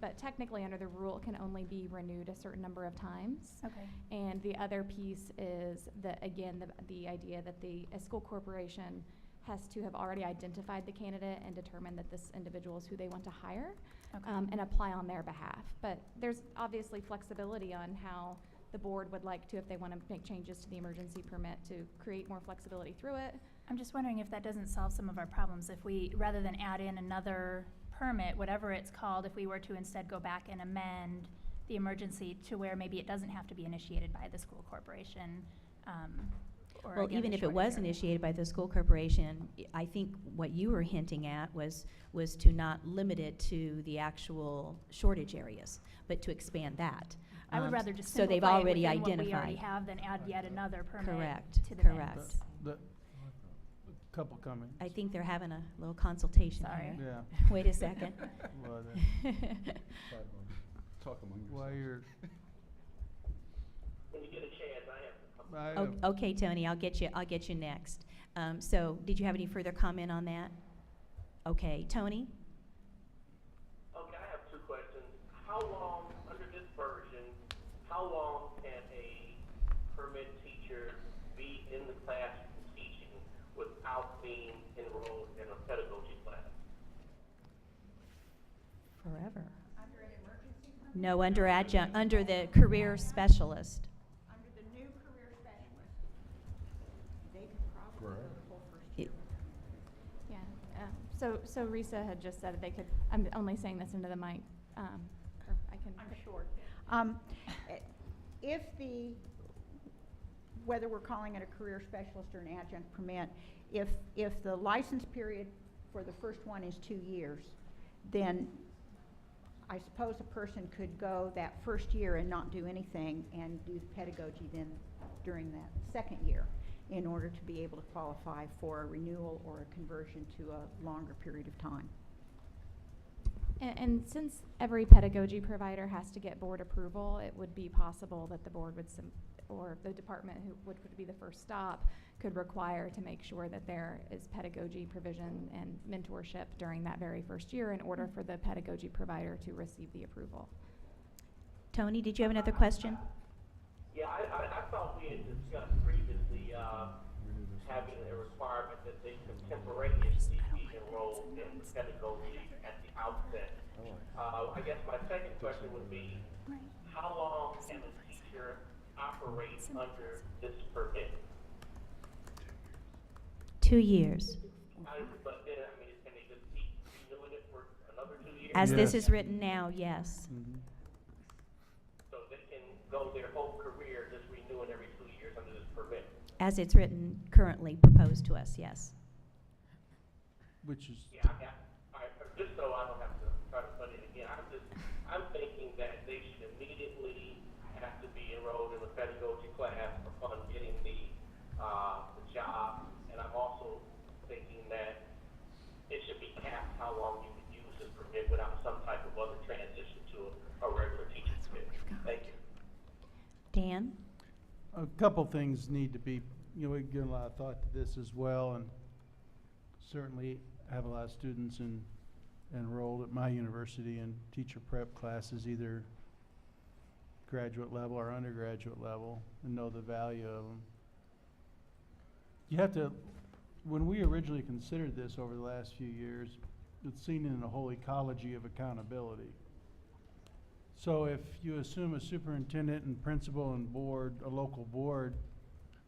but technically under the rule, it can only be renewed a certain number of times. Okay. And the other piece is that, again, the idea that a school corporation has to have already identified the candidate and determined that this individual is who they want to hire, Okay. and apply on their behalf. But there's obviously flexibility on how the board would like to, if they want to make changes to the emergency permit, to create more flexibility through it. I'm just wondering if that doesn't solve some of our problems. If we, rather than add in another permit, whatever it's called, if we were to instead go back and amend the emergency to where maybe it doesn't have to be initiated by the school corporation, or Well, again, even the if it shortage was area. initiated by the school corporation, I think what you were hinting at was to not limit it to the actual shortage areas, but to expand that. I would rather just so they've simplify it already within what we already identified. have than add yet another permit Correct, to the correct. mix. Couple comments. I think they're having a little consultation Sorry. here. Yeah. Wait a second. Well, Talk among while you're, When you get a chance, I have a couple. Okay, Tony, I'll get you next. So, did you have any further comment on that? Okay, Tony? Okay, I have two questions. How long, under this version, how long can a permit teacher be in the classroom teaching without being enrolled in a pedagogy class? Forever. Under an emergency No, under adjunct, under the career specialist. Under the new career specialist, they could probably go the whole first year. Yeah, so Risa had just said they could, I'm only saying this into the mic, or I can. I'm short. If the, whether we're calling it a career specialist or an adjunct permit, if the license period for the first one is 2 years, then I suppose a person could go that first year and not do anything and do the pedagogy then during that second year in order to be able to qualify for a renewal or a conversion to a longer period of time. And since every pedagogy provider has to get board approval, it would be possible that the board would, or the department who would be the first stop, could require to make sure that there is pedagogy provision and mentorship during that very first year in order for the pedagogy provider to receive the approval. Tony, did you have another question? Yeah, I thought we had discussed previously having a requirement that they contemporaneously be enrolled in pedagogy at the outset. I guess my second question would be, how long can a teacher operate under this permit? 2 years. But then, I mean, can they just keep renewing it for another 2 years? As this Yes. is written now, yes. Mhm. So they can go their whole career just renewing every 2 years under this permit? As it's written currently proposed to us, yes. Which is, Yeah, just so I don't have to try to put it again, I'm thinking that they should immediately have to be enrolled in a pedagogy class upon getting the job. And I'm also thinking that it should be capped how long you can use this permit without some type of other transition to a regular teaching permit. Thank you. Dan? a couple things need to be, we've given a lot of thought to this as well, and certainly have a lot of students enrolled at my university in teacher prep classes, either graduate level or undergraduate level, and know the value of them. You have to, when we originally considered this over the last few years, it's seen in a whole ecology of accountability. So if you assume a superintendent and principal and board, a local board,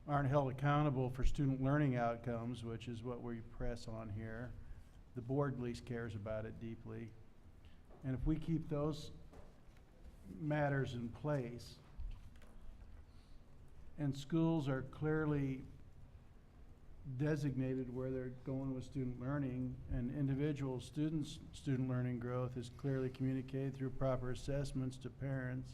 aren't held accountable for student learning outcomes, which is what we press on here, the board at least cares about it deeply. And if we keep those matters in place, and schools are clearly designated where they're going with student learning, and individual students' student learning growth is clearly communicated through proper assessments to parents.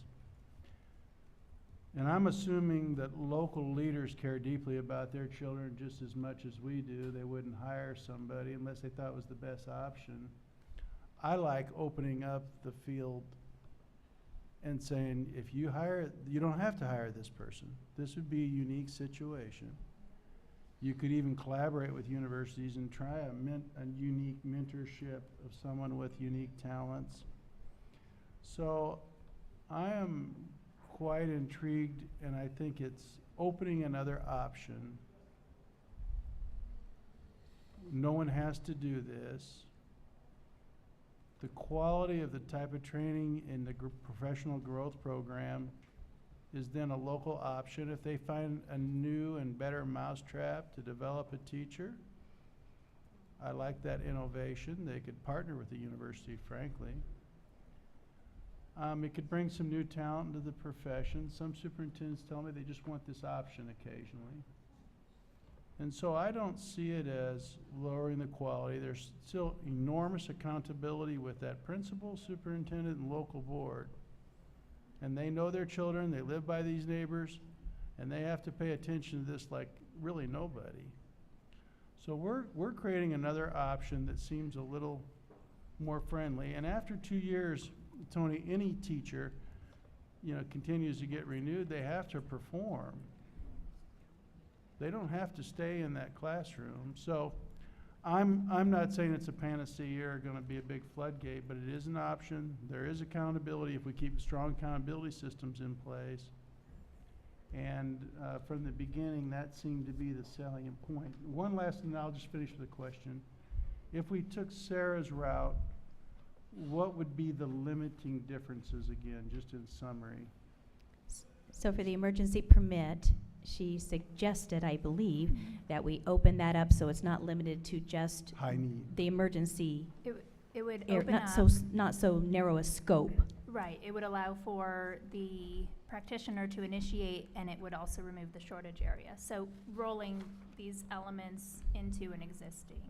And I'm assuming that local leaders care deeply about their children just as much as we do. They wouldn't hire somebody unless they thought it was the best option. I like opening up the field and saying, if you hire, you don't have to hire this person. This would be a unique situation. You could even collaborate with universities and try a unique mentorship of someone with unique talents. So I am quite intrigued, and I think it's opening another option. No one has to do this. The quality of the type of training in the professional growth program is then a local option. If they find a new and better mousetrap to develop a teacher, I like that innovation. They could partner with the university, frankly. It could bring some new talent into the profession. Some superintendents tell me they just want this option occasionally. And so I don't see it as lowering the quality. There's still enormous accountability with that principal, superintendent, and local board. And they know their children, they live by these neighbors, and they have to pay attention to this like really nobody. So we're creating another option that seems a little more friendly. And after 2 years, Tony, any teacher, continues to get renewed, they have to perform. They don't have to stay in that classroom. So I'm not saying it's a panacea or going to be a big floodgate, but it is an option. There is accountability if we keep strong accountability systems in place. And from the beginning, that seemed to be the salient point. One last thing, I'll just finish with a question. If we took Sarah's route, what would be the limiting differences again, just in summary? So for the emergency permit, she suggested, I believe, that we open that up so it's not limited to just High need. the emergency, It would area, open not up. not so narrow a scope. Right, it would allow for the practitioner to initiate, and it would also remove the shortage area. So rolling these elements into an existing.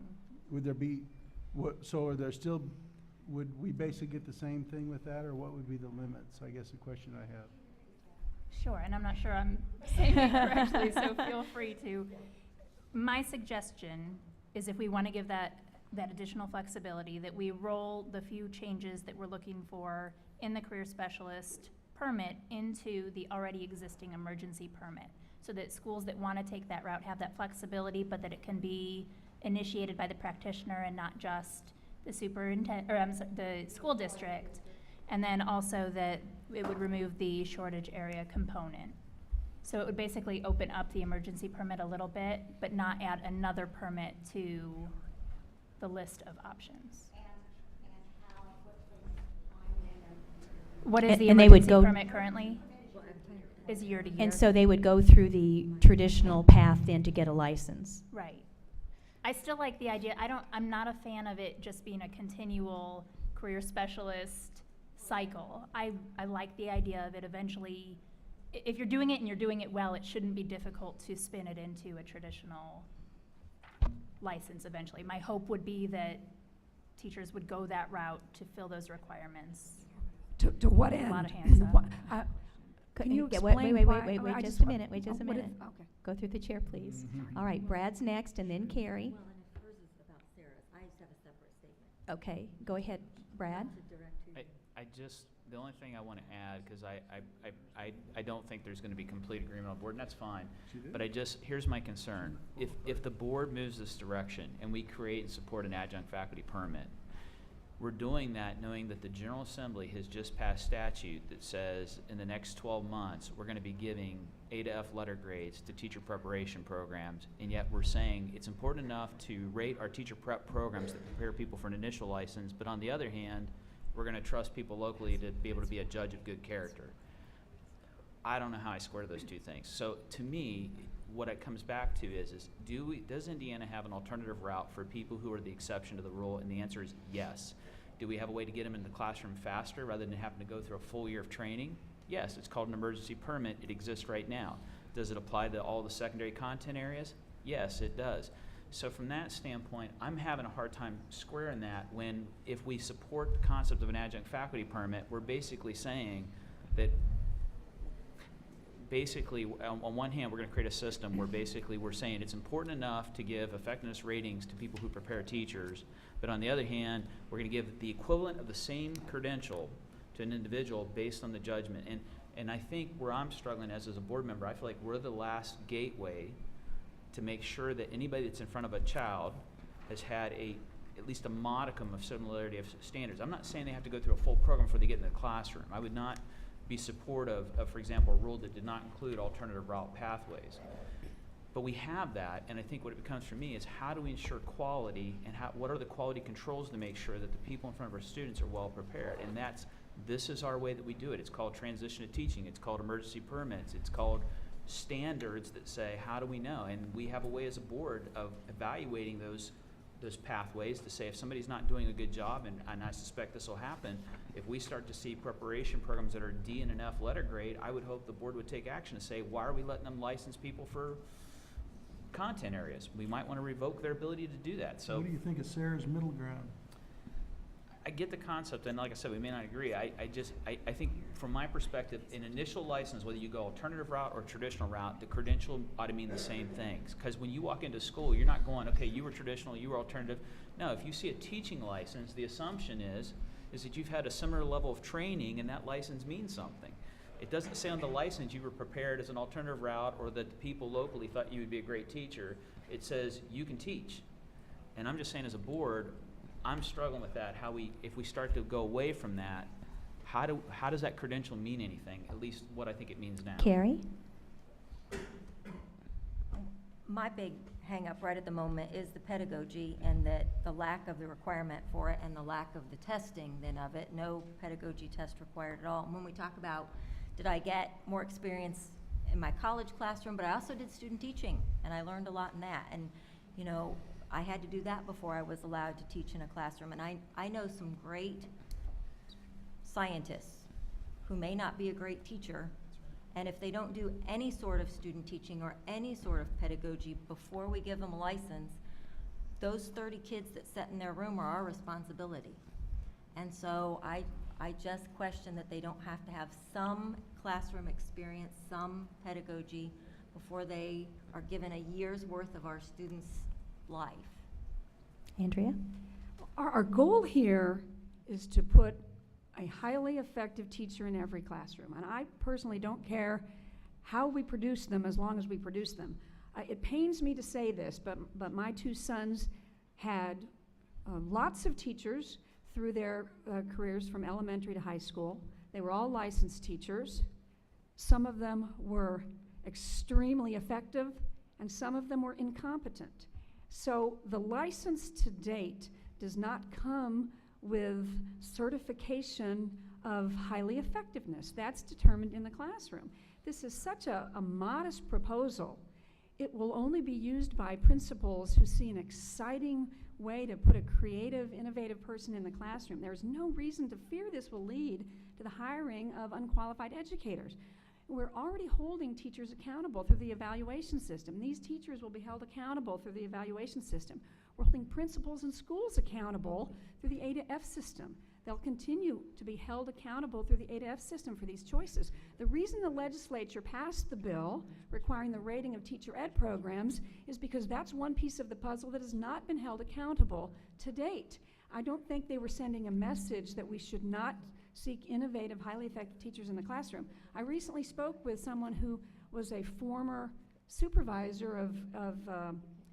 Would there be, so are there still, would we basically get the same thing with that, or what would be the limits? I guess the question I have. Sure, and I'm not sure I'm saying it correctly, so feel free to. My suggestion is if we want to give that additional flexibility, that we roll the few changes that we're looking for in the career specialist permit into the already existing emergency permit, so that schools that want to take that route have that flexibility, but that it can be initiated by the practitioner and not just the superintendent, or the school district. And then also that it would remove the shortage area component. So it would basically open up the emergency permit a little bit, but not add another permit to the list of options. What is the And they would emergency go- permit currently? Is year to year. And so they would go through the traditional path then to get a license. Right. I still like the idea, I'm not a fan of it just being a continual career specialist cycle. I like the idea that eventually, if you're doing it and you're doing it well, it shouldn't be difficult to spin it into a traditional license eventually. My hope would be that teachers would go that route to fill those requirements. To what end? A lot of hands up. Can you Yeah, explain wait, why? wait, I just just a wa- minute, wait just a what if- minute. Okay. Go through the chair, please. Mhm. All right, Brad's next, and then Carrie. Well, and if hers is about Sarah's, I just have a separate statement. Okay, go ahead, Brad. To direct to you. I just, the only thing I want to add, because I don't think there's going to be complete agreement on board, and that's fine. She did. But here's my concern. If the board moves this direction and we create and support an adjunct faculty permit, we're doing that knowing that the General Assembly has just passed statute that says in the next 12 months, we're going to be giving A to F letter grades to teacher preparation programs, and yet we're saying it's important enough to rate our teacher prep programs that prepare people for an initial license, but on the other hand, we're going to trust people locally to be able to be a judge of good character. I don't know how I square those two things. So to me, what it comes back to is does Indiana have an alternative route for people who are the exception to the rule? And the answer is yes. Do we have a way to get them in the classroom faster rather than having to go through a full year of training? Yes, it's called an emergency permit. It exists right now. Does it apply to all the secondary content areas? Yes, it does. So from that standpoint, I'm having a hard time squaring that when, if we support the concept of an adjunct faculty permit, we're basically saying that basically, on one hand, we're going to create a system where basically we're saying it's important enough to give effectiveness ratings to people who prepare teachers, but on the other hand, we're going to give the equivalent of the same credential to an individual based on the judgment. And I think where I'm struggling as a board member, I feel like we're the last gateway to make sure that anybody that's in front of a child has had at least a modicum of similarity of standards. I'm not saying they have to go through a full program before they get in the classroom. I would not be supportive of, for example, a rule that did not include alternative route pathways. But we have that, and I think what it becomes for me is how do we ensure quality, and what are the quality controls to make sure that the people in front of our students are well prepared? And this is our way that we do it. It's called transition to teaching. It's called emergency permits. It's called standards that say, how do we know? And we have a way as a board of evaluating those pathways to say if somebody's not doing a good job, and I suspect this will happen, if we start to see preparation programs that are D and an F letter grade, I would hope the board would take action to say, why are we letting them license people for content areas? We might want to revoke their ability to do that. So What do you think of Sarah's middle ground? I get the concept, and like I said, we may not agree. I think from my perspective, an initial license, whether you go alternative route or traditional route, the credential ought to mean the same things. Because when you walk into school, you're not going, okay, you were traditional, you were alternative. No, if you see a teaching license, the assumption is that you've had a similar level of training and that license means something. It doesn't say on the license you were prepared as an alternative route or that the people locally thought you would be a great teacher. It says you can teach. And I'm just saying as a board, I'm struggling with that. If we start to go away from that, how does that credential mean anything? At least what I think it means now. Carrie? My big hang up right at the moment is the pedagogy, and that the lack of the requirement for it and the lack of the testing then of it, no pedagogy test required at all. And when we talk about, did I get more experience in my college classroom, but I also did student teaching, and I learned a lot in that. And, you know, I had to do that before I was allowed to teach in a classroom. And I know some great scientists who may not be a great teacher, and if they don't do any sort of student teaching or any sort of pedagogy before we give them a license, those 30 kids that sit in their room are our responsibility. And so I just question that they don't have to have some classroom experience, some pedagogy, before they are given a year's worth of our students' life. Andrea? Our goal here is to put a highly effective teacher in every classroom. And I personally don't care how we produce them as long as we produce them. It pains me to say this, but my two sons had lots of teachers through their careers from elementary to high school. They were all licensed teachers. Some of them were extremely effective, and some of them were incompetent. So the license to date does not come with certification of highly effectiveness. That's determined in the classroom. This is such a modest proposal. It will only be used by principals who see an exciting way to put a creative, innovative person in the classroom. There's no reason to fear this will lead to the hiring of unqualified educators. We're already holding teachers accountable through the evaluation system. These teachers will be held accountable through the evaluation system. We're holding principals and schools accountable through the A to F system. They'll continue to be held accountable through the A to F system for these choices. The reason the legislature passed the bill requiring the rating of teacher ed programs is because that's one piece of the puzzle that has not been held accountable to date. I don't think they were sending a message that we should not seek innovative, highly effective teachers in the classroom. I recently spoke with someone who was a former supervisor of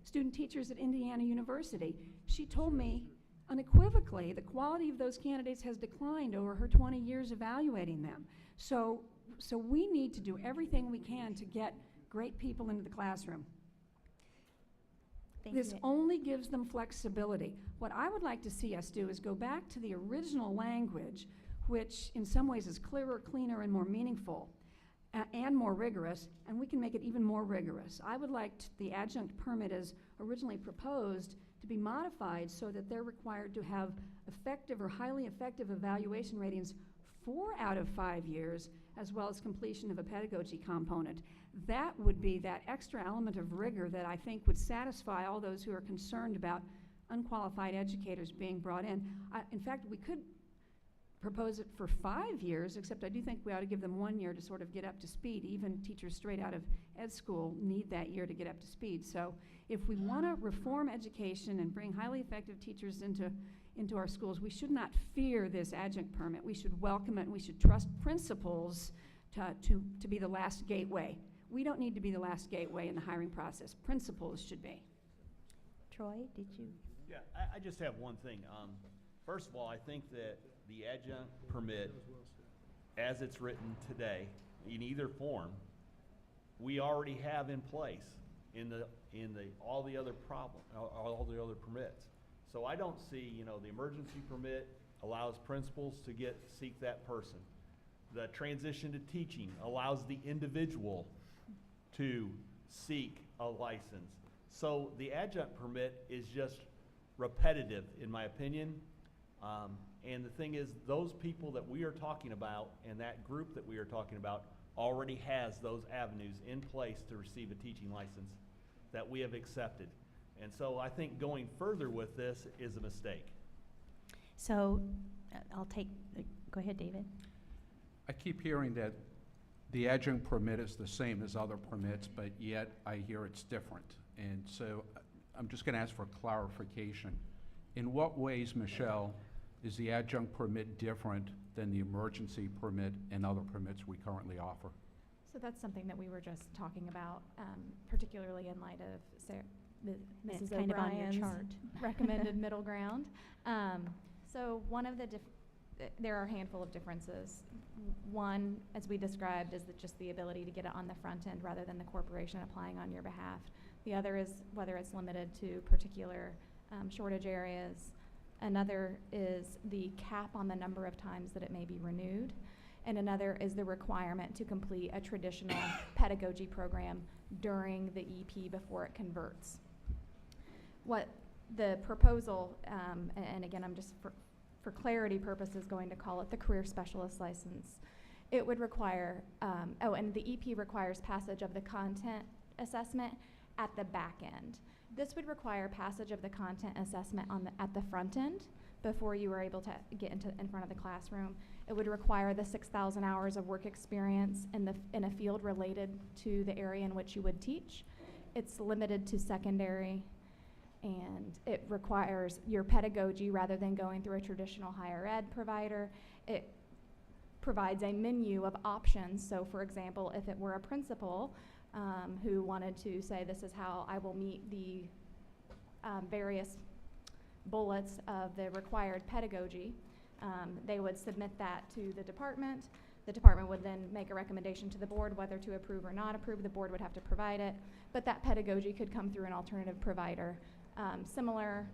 student teachers at Indiana University. She told me unequivocally the quality of those candidates has declined over her 20 years evaluating them. So we need to do everything we can to get great people into the classroom. This only gives them flexibility. What I would like to see us do is go back to the original language, which in some ways is clearer, cleaner, and more meaningful, and more rigorous, and we can make it even more rigorous. I would like the adjunct permit as originally proposed to be modified so that they're required to have effective or highly effective evaluation ratings 4 out of 5 years, as well as completion of a pedagogy component. That would be that extra element of rigor that I think would satisfy all those who are concerned about unqualified educators being brought in. In fact, we could propose it for 5 years, except I do think we ought to give them 1 year to sort of get up to speed. Even teachers straight out of ed school need that year to get up to speed. So if we want to reform education and bring highly effective teachers into our schools, we should not fear this adjunct permit. We should welcome it, and we should trust principals to be the last gateway. We don't need to be the last gateway in the hiring process. Principals should be. Troy, did you? Yeah, I just have one thing. First of all, I think that the adjunct permit, as it's written today, in either form, we already have in place in all the other permits. So I don't see, the emergency permit allows principals to seek that person. The transition to teaching allows the individual to seek a license. So the adjunct permit is just repetitive, in my opinion. And the thing is, those people that we are talking about and that group that we are talking about already has those avenues in place to receive a teaching license that we have accepted. And so I think going further with this is a mistake. So go ahead, David. I keep hearing that the adjunct permit is the same as other permits, but yet I hear it's different. And so I'm just going to ask for clarification. In what ways, Michelle, is the adjunct permit different than the emergency permit and other permits we currently offer? So that's something that we were just talking about, particularly in light of Mrs. Kind of on your O'Brien's chart. recommended middle ground. So one of there are a handful of differences. One, as we described, is just the ability to get it on the front end rather than the corporation applying on your behalf. The other is whether it's limited to particular shortage areas. Another is the cap on the number of times that it may be renewed. And another is the requirement to complete a traditional pedagogy program during the EP before it converts. What the proposal, and again, I'm just for clarity purposes going to call it the career specialist license. It would require, and the EP requires passage of the content assessment at the back end. This would require passage of the content assessment at the front end before you were able to get in front of the classroom. It would require the 6,000 hours of work experience in a field related to the area in which you would teach. It's limited to secondary, and it requires your pedagogy rather than going through a traditional higher ed provider. It provides a menu of options. So for example, if it were a principal who wanted to say, this is how I will meet the various bullets of the required pedagogy, they would submit that to the department. The department would then make a recommendation to the board whether to approve or not approve. The board would have to provide it, but that pedagogy could come through an alternative provider. Similar,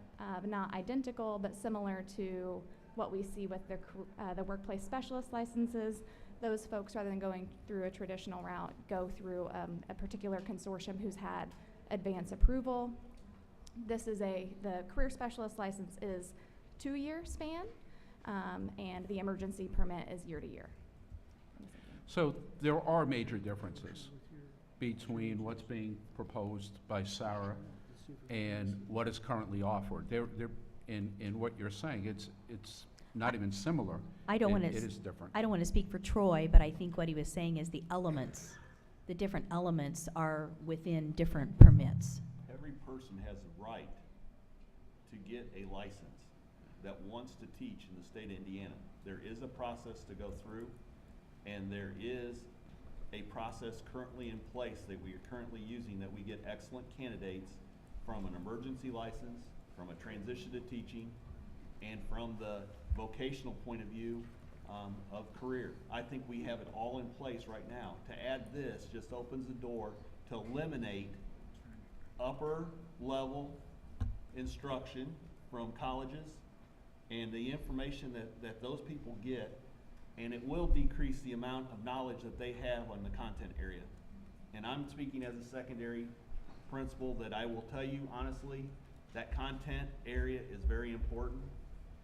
not identical, but similar to what we see with the workplace specialist licenses. Those folks, rather than going through a traditional route, go through a particular consortium who's had advance approval. This is the career specialist license is 2-year span, and the emergency permit is year to year. So there are major differences between what's being proposed by Sarah and what is currently offered. In what you're saying, it's not even similar. I don't want to. It is different. I don't want to speak for Troy, but I think what he was saying is the different elements are within different permits. Every person has a right to get a license that wants to teach in the state of Indiana. There is a process to go through, and there is a process currently in place that we are currently using that we get excellent candidates from an emergency license, from a transition to teaching, and from the vocational point of view of career. I think we have it all in place right now. To add this just opens the door to eliminate upper level instruction from colleges and the information that those people get, and it will decrease the amount of knowledge that they have on the content area. And I'm speaking as a secondary principal that I will tell you honestly, that content area is very important,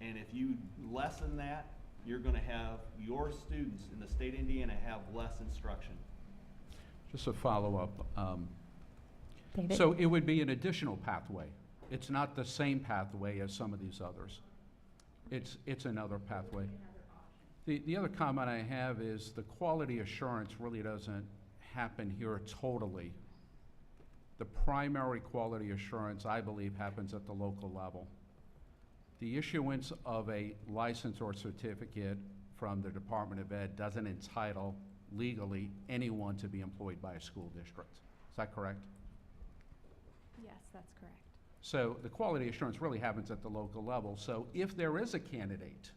and if you lessen that, you're going to have your students in the state of Indiana have less instruction. Just a follow-up. David? So it would be an additional pathway. It's not the same pathway as some of these others. It's another pathway. The other comment I have is the quality assurance really doesn't happen here totally. The primary quality assurance, I believe, happens at the local level. The issuance of a license or certificate from the Department of Ed doesn't entitle legally anyone to be employed by a school district. Is that correct? Yes, that's correct. So the quality assurance really happens at the local level. So if there is a candidate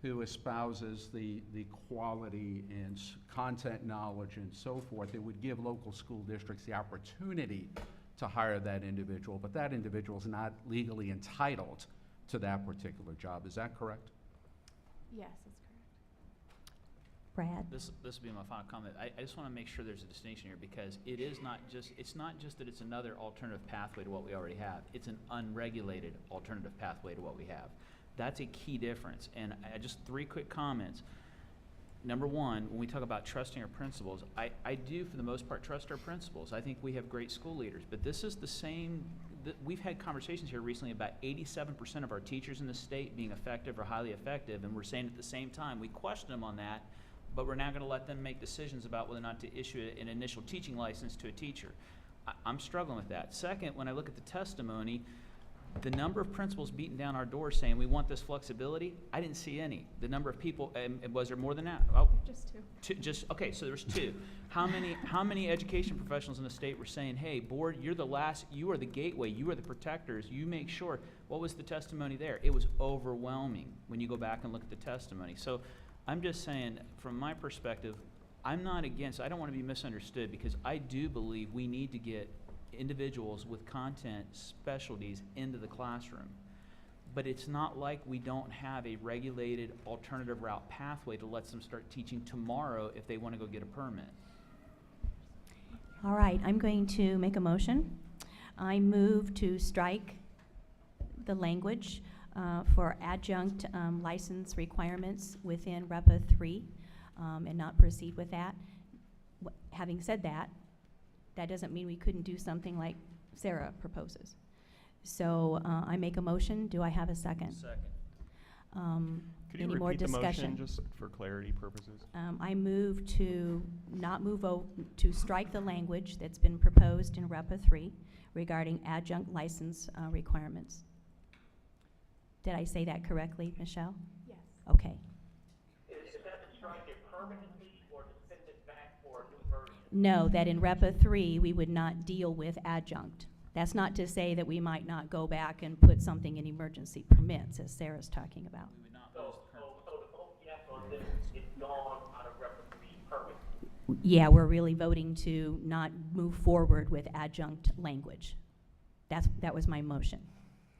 who espouses the quality and content knowledge and so forth, it would give local school districts the opportunity to hire that individual, but that individual is not legally entitled to that particular job. Is that correct? Yes, that's correct. Brad? This will be my final comment. I just want to make sure there's a distinction here, because it is not just, it's not just that it's another alternative pathway to what we already have. It's an unregulated alternative pathway to what we have. That's a key difference. And just 3 quick comments. Number one, when we talk about trusting our principals, I do, for the most part, trust our principals. I think we have great school leaders. But this is the same, we've had conversations here recently about 87% of our teachers in the state being effective or highly effective, and we're saying at the same time, we question them on that, but we're now going to let them make decisions about whether or not to issue an initial teaching license to a teacher. I'm struggling with that. Second, when I look at the testimony, the number of principals beating down our door saying we want this flexibility, I didn't see any. The number of people, was there more than that? Oh, Just 2. Okay, so there's 2. How many education professionals in the state were saying, hey, board, you are the gateway, you are the protectors, you make sure? What was the testimony there? It was overwhelming when you go back and look at the testimony. So I'm just saying, from my perspective, I'm not against, I don't want to be misunderstood, because I do believe we need to get individuals with content specialties into the classroom. But it's not like we don't have a regulated alternative route pathway to let them start teaching tomorrow if they want to go get a permit. All right, I'm going to make a motion. I move to strike the language for adjunct license requirements within REPA 3 and not proceed with that. Having said that, that doesn't mean we couldn't do something like Sarah proposes. So I make a motion. Do I have a second? Second. Could you any more repeat the discussion? motion just for clarity purposes? I move to not move to strike the language that's been proposed in REPA 3 regarding adjunct license requirements. Did I say that correctly, Michelle? Yes. Okay. Is that to strike it permanently or to send it back for a new version? No, that in REPA 3 we would not deal with adjunct. That's not to say that we might not go back and put something in emergency permits, as Sarah's talking about. We would not So lose the current. the vote yes on this is gone out of REPA 3 permit. Yeah, we're really voting to not move forward with adjunct language. That was my motion.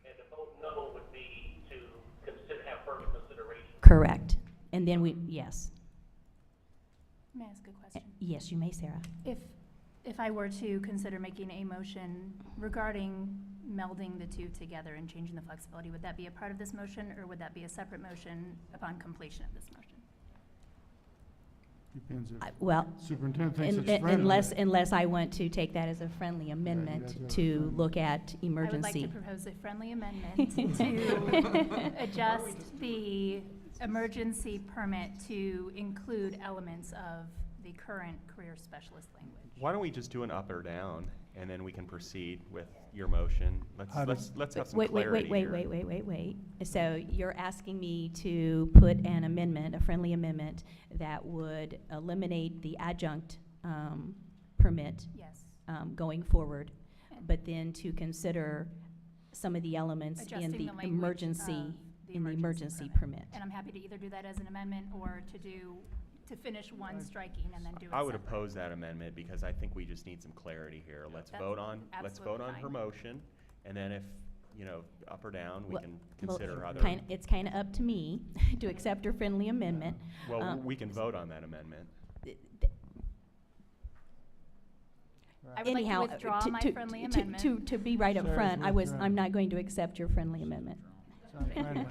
And the vote no would be to have further consideration. Correct. And then yes. May I ask a question? Yes, you may, Sarah. If I were to consider making a motion regarding melding the two together and changing the flexibility, would that be a part of this motion, or would that be a separate motion upon completion of this motion? Depends if Well, superintendent thinks it's friendly. unless I want to take that as a friendly amendment that's what to I'm- look at I would like emergency. to propose a friendly amendment to adjust the emergency permit to include elements of the current career specialist language. Why don't we just do an up or down, and then we can proceed with your motion? Let's have some clarity here. Wait. So you're asking me to put an amendment, a friendly amendment, that would eliminate the adjunct permit Yes. going forward, but then to consider some of the elements in Adjusting the the language emergency, of in the emergency permit. And I'm happy to either do that as an amendment or to finish one striking and then do a I would separate. oppose that amendment because I think we just need some clarity here. Let's That's vote on absolutely her fine. motion, and then if, up or down, we Well, can well, consider other. It's kind of up to me to accept her friendly amendment. Well, we can vote on that amendment. I would like to Anyhow, withdraw my friendly amendment. to be right up Sarah's front, withdrawing. I'm not going to accept your friendly amendment. It's unfriendly.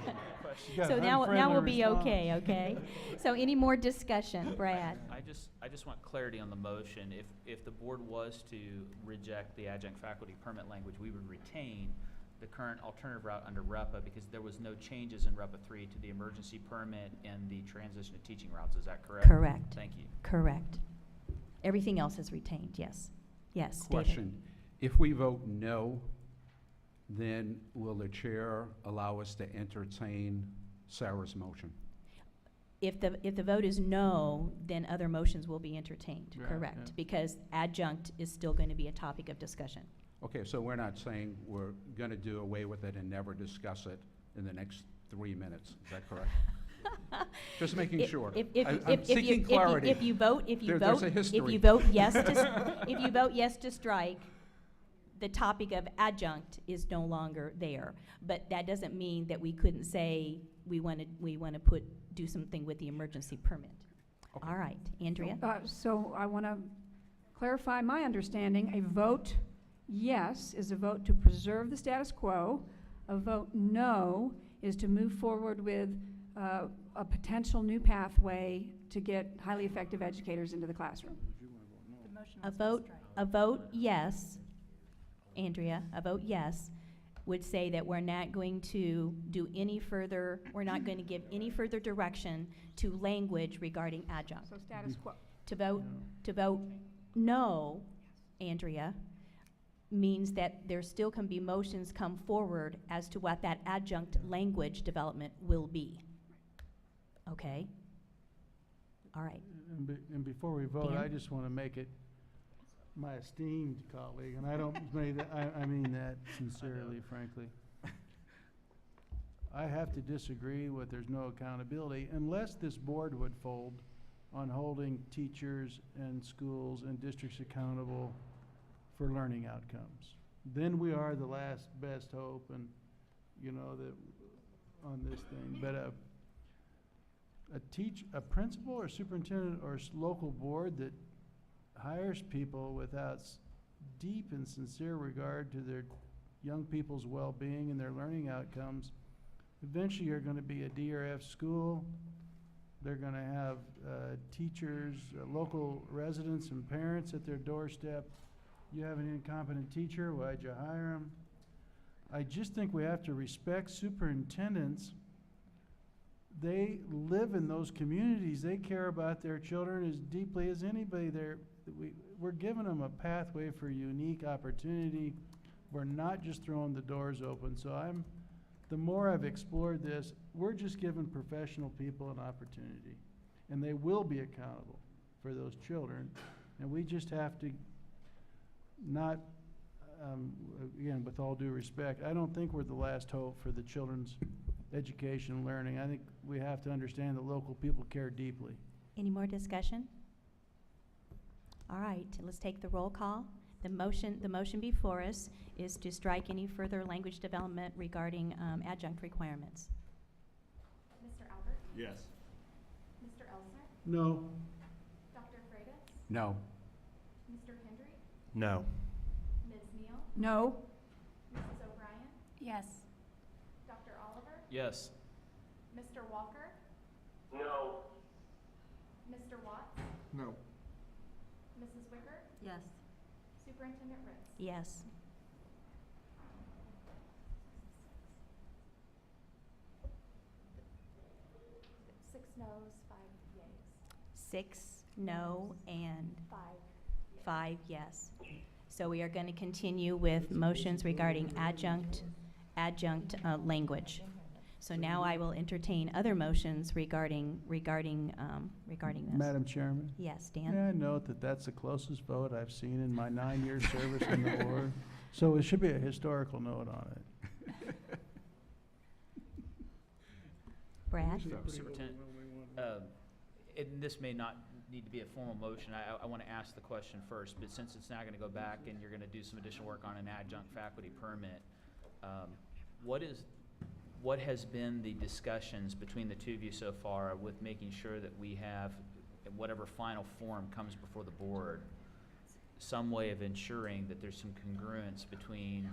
You got So an now unfriendly we'll be response. okay? So any more discussion, Brad? I just want clarity on the motion. If the board was to reject the adjunct faculty permit language, we would retain the current alternative route under REPA because there was no changes in REPA 3 to the emergency permit and the transition to teaching routes. Is that correct? Correct. Thank you. Correct. Everything else is retained, yes. Yes, David. Question, if we vote no, then will the chair allow us to entertain Sarah's motion? If the vote is no, then other motions will be entertained, Right, correct? yeah. Because adjunct is still going to be a topic of discussion. Okay, so we're not saying we're going to do away with it and never discuss it in the next 3 minutes, is that correct? Just making sure. I'm seeking clarity. If you vote There's a history. if you vote yes to strike, the topic of adjunct is no longer there. But that doesn't mean that we couldn't say we want to do something with the emergency permit. Okay. All right, Andrea? So I want to clarify my understanding. A vote yes is a vote to preserve the status quo. A vote no is to move forward with a potential new pathway to get highly effective educators into the classroom. The motion A was to vote, strike. a vote yes, Andrea, a vote yes would say that we're not going to do any further, we're not going to give any further direction to language regarding adjunct. So status quo. To vote no, Andrea, means that there still can be motions come forward as to what that adjunct language development will be. Okay? All right. And before we vote, Dan? I just want to make it my esteemed colleague, and I don't mean that, I mean that sincerely, frankly. I have to disagree with there's no accountability unless this board would fold on holding teachers and schools and districts accountable for learning outcomes. Then we are the last best hope, and that on this thing. But a principal or superintendent or local board that hires people without deep and sincere regard to their young people's well-being and their learning outcomes, eventually you're going to be a DRF school. They're going to have teachers, local residents and parents at their doorstep. You have an incompetent teacher, why'd you hire him? I just think we have to respect superintendents. They live in those communities. They care about their children as deeply as anybody there. We're giving them a pathway for unique opportunity. We're not just throwing the doors open. So the more I've explored this, we're just giving professional people an opportunity. And they will be accountable for those children. And we just have to not, again, with all due respect, I don't think we're the last hope for the children's education and learning. I think we have to understand that local people care deeply. Any more discussion? All right, let's take the roll call. The motion before us is to strike any further language development regarding adjunct requirements. Mr. Albert? Yes. Mr. Elsner? No. Dr. Freitas? No. Mr. Hendry? No. Ms. Neal? No. Mrs. O'Brien? Yes. Dr. Oliver? Yes. Mr. Walker? No. Mr. Watts? No. Mrs. Wicker? Yes. Superintendent Ritz? Yes. Six noes, 5 yeas. 6 no and 5. 5 yes. So we are going to continue with motions regarding adjunct language. So now I will entertain other motions regarding this. Madam Chairman? Yes, Dan? May I note that that's the closest vote I've seen in my 9-year service in the board? So it should be a historical note on it. Brad? Superintendent, and this may not need to be a formal motion. I want to ask the question first, but since it's now going to go back and you're going to do some additional work on an adjunct faculty permit, what has been the discussions between the two of you so far with making sure that we have, whatever final form comes before the board, some way of ensuring that there's some congruence between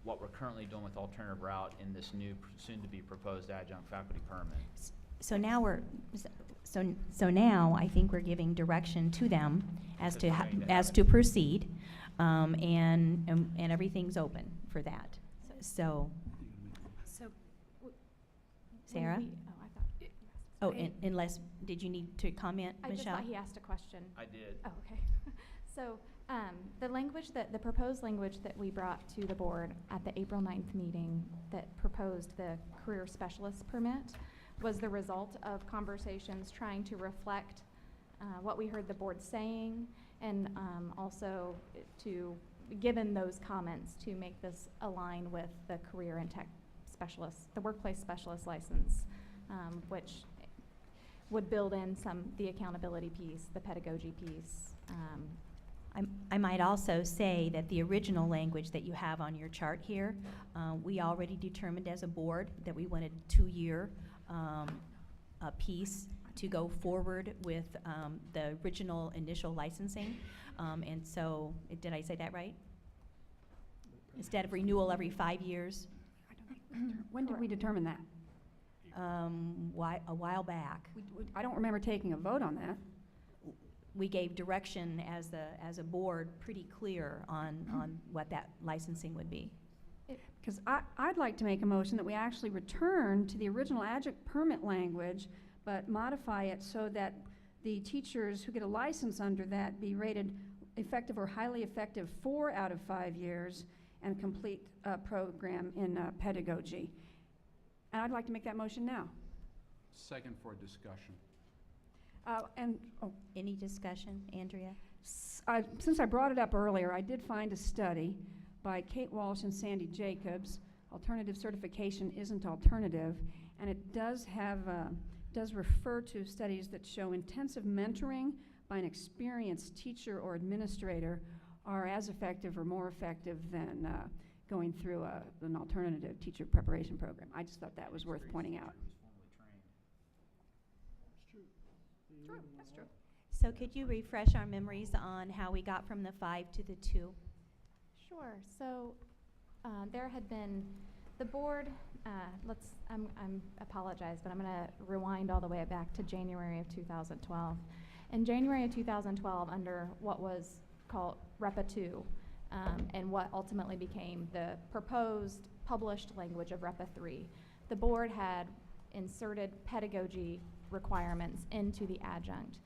what we're currently doing with alternative route and this new soon-to-be proposed adjunct faculty permit? So now now I think we're giving direction to them as to proceed, and everything's open for that. So, Sarah? I thought you asked. Oh, unless, did you need to comment, I just Michelle? thought he asked a question. I did. Oh, okay. So, the proposed language that we brought to the board at the April 9th meeting that proposed the career specialist permit was the result of conversations trying to reflect what we heard the board saying, and also given those comments, to make this align with the career and tech specialist, the workplace specialist license, which would build in the accountability piece, the pedagogy piece. I might also say that the original language that you have on your chart here, we already determined as a board that we wanted 2-year a piece to go forward with the original initial licensing. And so, did I say that right? Instead of renewal every 5 years? When did we determine that? A while back. I don't remember taking a vote on that. We gave direction as a board pretty clear on what that licensing would be. Because I'd like to make a motion that we actually return to the original adjunct permit language, but modify it so that the teachers who get a license under that be rated effective or highly effective 4 out of 5 years and complete a program in pedagogy. And I'd like to make that motion now. Second for discussion. Any discussion, Andrea? Since I brought it up earlier, I did find a study by Kate Walsh and Sandy Jacobs. Alternative certification isn't alternative, and it does refer to studies that show intensive mentoring by an experienced teacher or administrator are as effective or more effective than going through an alternative teacher preparation program. I just thought that was worth pointing out. Sure, that's true. So could you refresh our memories on how we got from the 5 to the 2? Sure. So there had been the board. I'm apologize, but I'm going to rewind all the way back to January of 2012. In January of 2012, under what was called REPA 2, and what ultimately became the proposed published language of REPA 3, the board had inserted pedagogy requirements into the adjunct.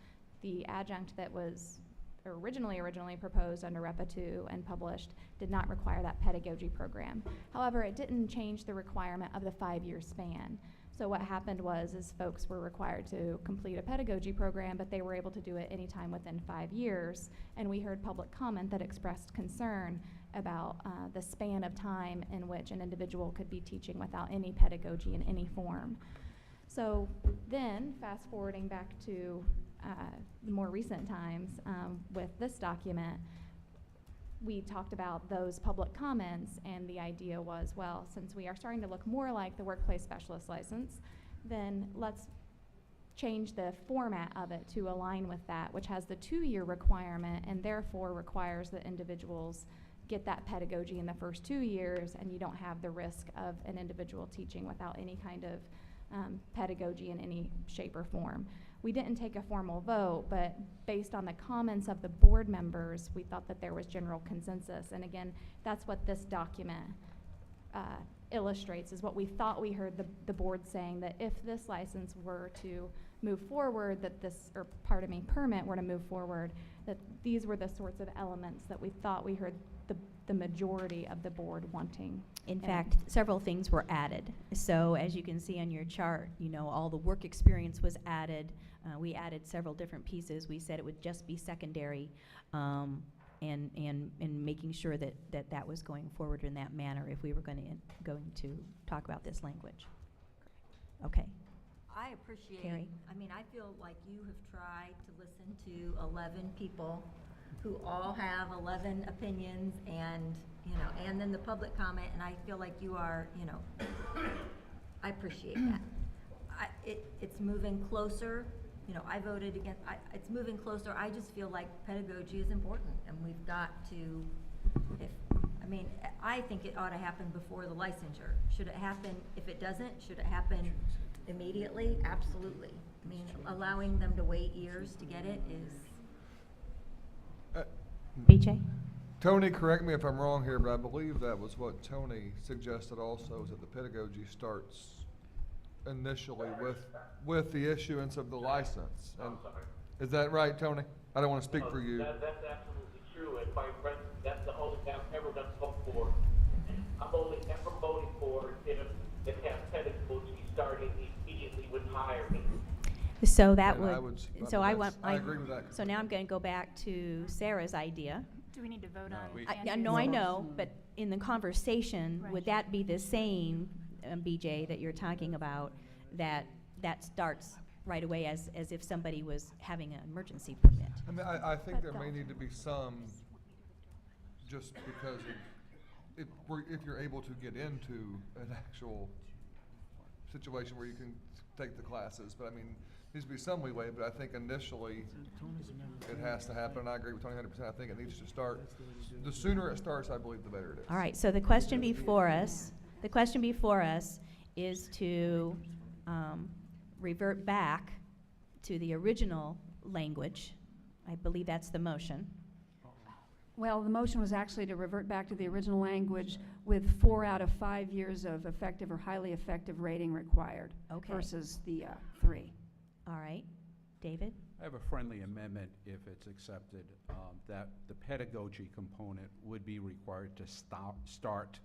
The adjunct that was originally proposed under REPA 2 and published did not require that pedagogy program. However, it didn't change the requirement of the 5-year span. So what happened was folks were required to complete a pedagogy program, but they were able to do it anytime within 5 years. And we heard public comment that expressed concern about the span of time in which an individual could be teaching without any pedagogy in any form. So then, fast forwarding back to the more recent times with this document, we talked about those public comments, and the idea was, well, since we are starting to look more like the workplace specialist license, then let's change the format of it to align with that, which has the 2-year requirement and therefore requires that individuals get that pedagogy in the first 2 years, and you don't have the risk of an individual teaching without any kind of pedagogy in any shape or form. We didn't take a formal vote, but based on the comments of the board members, we thought that there was general consensus. And again, that's what this document illustrates, is what we thought we heard the board saying, that if this license were to move forward, that this, or pardon me, permit were to move forward, that these were the sorts of elements that we thought we heard the majority of the board wanting. In fact, several things were added. So as you can see on your chart, you know, all the work experience was added. We added several different pieces. We said it would just be secondary, and making sure that that was going forward in that manner if we were going to talk about this language. Okay. I appreciate, Carrie? I mean, I feel like you have tried to listen to 11 people who all have 11 opinions, and, you know, and then the public comment, and I feel like you are, you know, I appreciate that. It's moving closer. You know, I voted against, it's moving closer. I just feel like pedagogy is important, and we've got to, I think it ought to happen before the licensure. Should it happen, if it doesn't, should it happen immediately? Absolutely. I mean, allowing them to wait years to get it is. BJ? Tony, correct me if I'm wrong here, but I believe that was what Tony suggested also, is that the pedagogy starts initially with the issuance of the license. And is that right, Tony? I don't want to speak for you. That's absolutely true, and quite frankly, that's the only thing I've ever done vote for. I've only ever voted for if have pedagogy starting immediately with hiring. So that And would, I agree with that. So now I'm going to go back to Sarah's idea. Do we need to vote on? I know, I know, but in the conversation, Right. would that be the same, BJ, that you're talking about, that starts right away as if somebody was having an emergency permit? I mean, I think there may need to be some, just because if you're able to get into an actual situation where you can take the classes, but I mean, needs to be some leeway, but I think initially it has to happen, and I agree with Tony 100%. I think it needs to start. The sooner it starts, I believe, the better it is. All right, so the question before us is to revert back to the original language. I believe that's the motion. Well, the motion was actually to revert back to the original language with 4 out of 5 years of effective or highly effective rating required. Okay. Versus the 3. All right, David? I have a friendly amendment, if it's accepted, that the pedagogy component would be required to start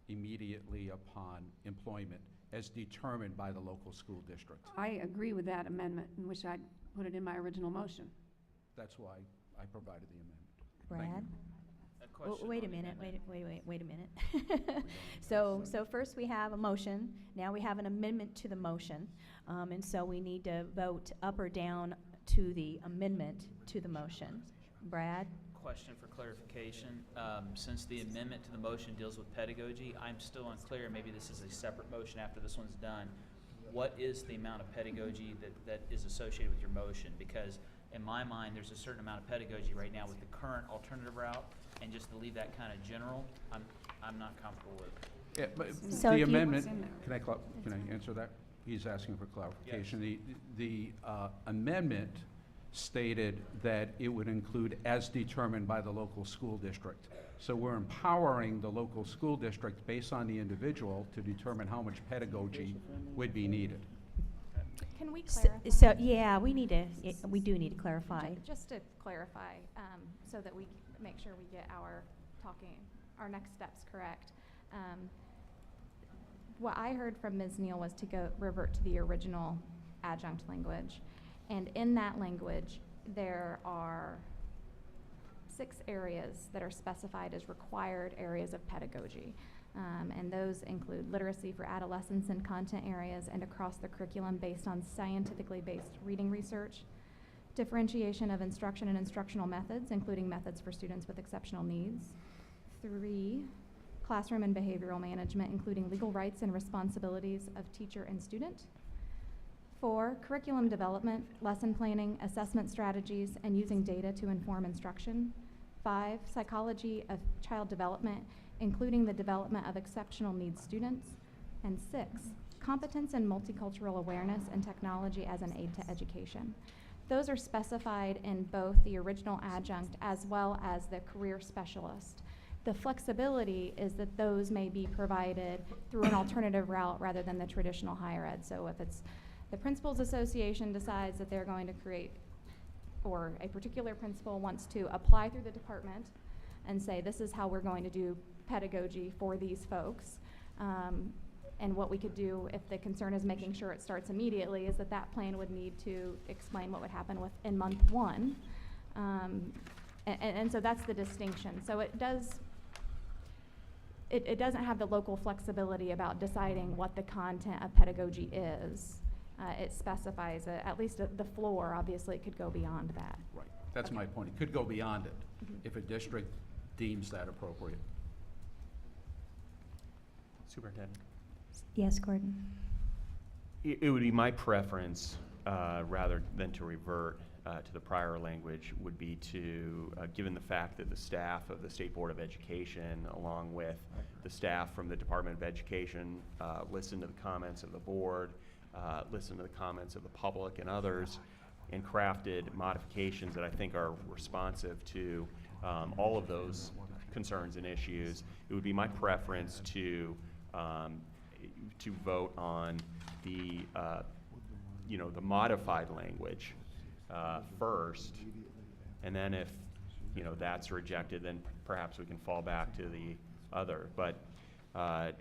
immediately upon employment as determined by the local school district. I agree with that amendment, in which I put it in my original motion. That's why I provided the amendment. Brad? A question Wait a on the minute, amendment. wait a minute. So first we have a motion, now we have an amendment to the motion, and so we need to vote up or down to the amendment to the motion. Brad? question for clarification. Since the amendment to the motion deals with pedagogy, I'm still unclear, maybe this is a separate motion after this one's done. What is the amount of pedagogy that is associated with your motion? Because in my mind, there's a certain amount of pedagogy right now with the current alternative route, and just to leave that kind of general, I'm not comfortable with. Yeah, but So the if you- amendment, can I answer that? He's asking for clarification. The amendment stated that it would include as determined by the local school district. So we're empowering the local school district based on the individual to determine how much pedagogy would be needed. Can we So, clarify? yeah, we do need to clarify. Just to clarify, so that we make sure we get our next steps correct. What I heard from Ms. Neal was to revert to the original adjunct language. And in that language, there are 6 areas that are specified as required areas of pedagogy. And those include literacy for adolescents in content areas and across the curriculum based on scientifically based reading research, differentiation of instruction and instructional methods, including methods for students with exceptional needs. 3, classroom and behavioral management, including legal rights and responsibilities of teacher and student. 4, curriculum development, lesson planning, assessment strategies, and using data to inform instruction. 5, psychology of child development, including the development of exceptional needs students. And 6, competence in multicultural awareness and technology as an aid to education. Those are specified in both the original adjunct as well as the career specialist. The flexibility is that those may be provided through an alternative route rather than the traditional higher ed. So if it's the Principals Association decides that they're going to create, or a particular principal wants to apply through the department and say, this is how we're going to do pedagogy for these folks. And what we could do, if the concern is making sure it starts immediately, is that that plan would need to explain what would happen in month 1. And so that's the distinction. So it doesn't have the local flexibility about deciding what the content of pedagogy is. It specifies at least the floor. Obviously, it could go beyond that. Right. That's Okay. my point. It could go beyond it Mhm. if a district deems that appropriate. Superintendent? Yes, Gordon? It would be my preference, rather than to revert to the prior language, would be to, given the fact that the staff of the State Board of Education, along with the staff from the Department of Education, listened to the comments of the board, listened to the comments of the public and others, and crafted modifications that I think are responsive to all of those concerns and issues. It would be my preference to vote on the the modified language first, and then if that's rejected, then perhaps we can fall back to the other. But I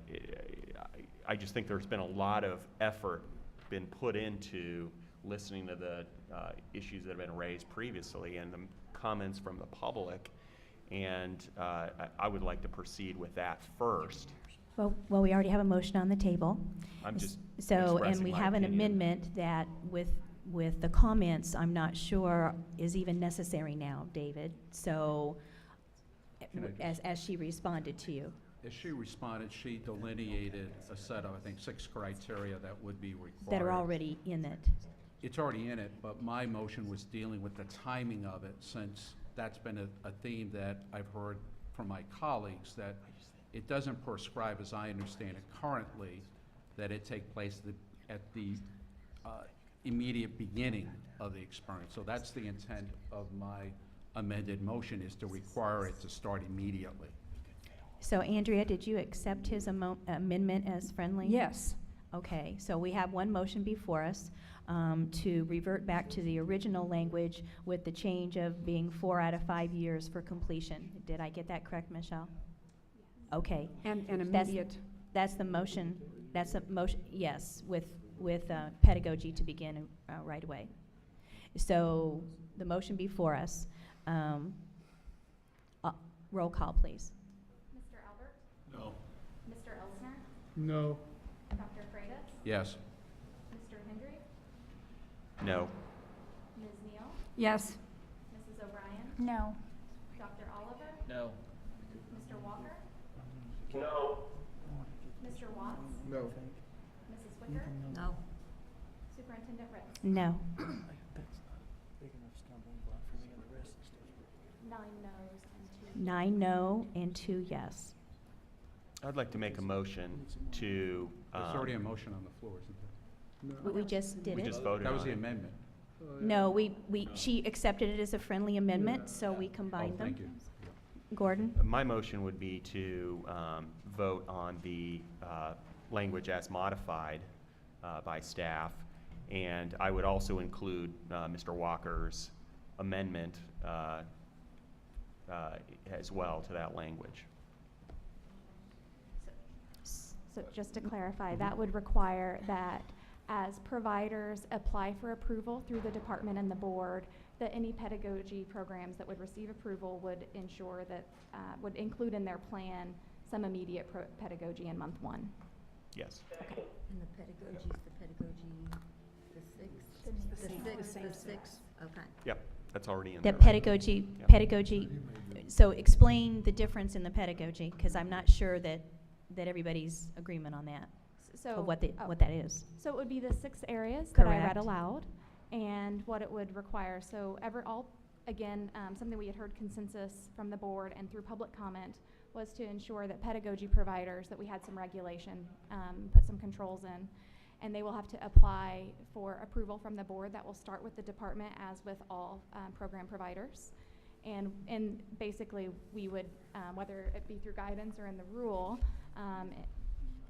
just think there's been a lot of effort been put into listening to the issues that have been raised previously and the comments from the public, and I would like to proceed with that first. Well, we already have a motion on the table. I'm just So, and expressing we my have an opinion. amendment that with the comments, I'm not sure is even necessary now, David. So, Can I just- as she responded to you. As she responded, she delineated a set of, I think, 6 criteria that would be required. That are already in it. It's already in it, but my motion was dealing with the timing of it, since that's been a theme that I've heard from my colleagues, that it doesn't prescribe, as I understand it currently, that it take place at the immediate beginning of the experience. So that's the intent of my amended motion, is to require it to start immediately. So Andrea, did you accept his amendment as friendly? Yes. Okay, so we have one motion before us to revert back to the original language with the change of being 4 out of 5 years for completion. Did I get that correct, Michelle? Okay. And That's- immediate. That's the motion, yes, with pedagogy to begin right away. So the motion before us, roll call, please. Mr. Albert? No. Mr. Elsner? No. Dr. Freitas? Yes. Mr. Hendry? No. Ms. Neal? Yes. Mrs. O'Brien? No. Dr. No. Mr. Walker? No. Mr. Watts? No. Mrs. Wicker? No. Superintendent Ritz? No. 9 noes and 2 9 no and 2 yes. I'd like to make a motion to. There's already a motion on the floor, isn't there? We just did We it. just voted That was on the it. amendment. No, she accepted it as a friendly amendment, so we combined them. Thank you. Gordon? My motion would be to vote on the language as modified by staff, and I would also include Mr. Walker's amendment as well to that language. So just to clarify, that would require that as providers apply for approval through the department and the board, that any pedagogy programs that would receive approval would ensure that, would include in their plan some immediate pedagogy in month 1. Yes. Okay. And the pedagogy, the sixth, okay. Yep, that's already in The there. pedagogy, Yep. pedagogy, so explain the difference in the pedagogy, because I'm not sure that everybody's agreement on that, So of what oh. what that is. So it would be the 6 areas that I read Correct. aloud, and what it would require. So something we had heard consensus from the board and through public comment was to ensure that pedagogy providers, that we had some regulation, put some controls in, and they will have to apply for approval from the board. That will start with the department, as with all program providers. And basically, we would, whether it be through guidance or in the rule,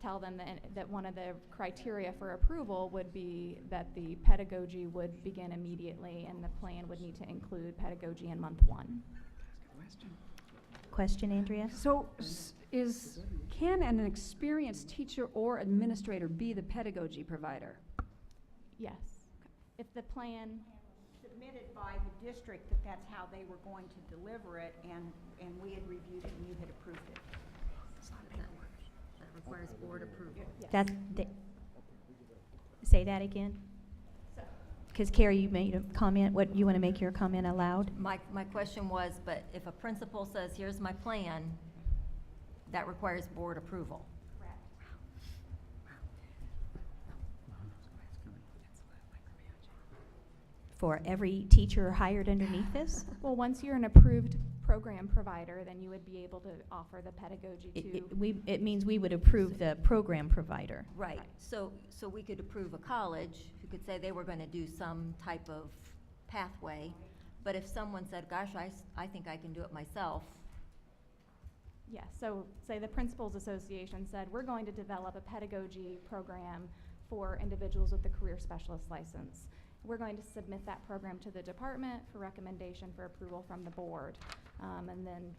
tell them that one of the criteria for approval would be that the pedagogy would begin immediately, and the plan would need to include pedagogy in month 1. Question, Andrea? So can an experienced teacher or administrator be the pedagogy provider? Yes. If the plan, Submitted by the district that's how they were going to deliver it, and we had reviewed it and you had approved it. That requires board approval. yes. Say that again? So- Because Carrie, you made a comment, you want to make your comment aloud? My question was, but if a principal says, here's my plan, that requires board approval. Correct. For every teacher hired underneath this? Well, once you're an approved program provider, then you would be able to offer the pedagogy to. It means we would approve the program provider. Right, so we could approve a college who could say they were gonna do some type of pathway, but if someone said, gosh, I think I can do it myself, Yeah, so say the Principals Association said, we're going to develop a pedagogy program for individuals with the career specialist license. We're going to submit that program to the department for recommendation for approval from the board. And then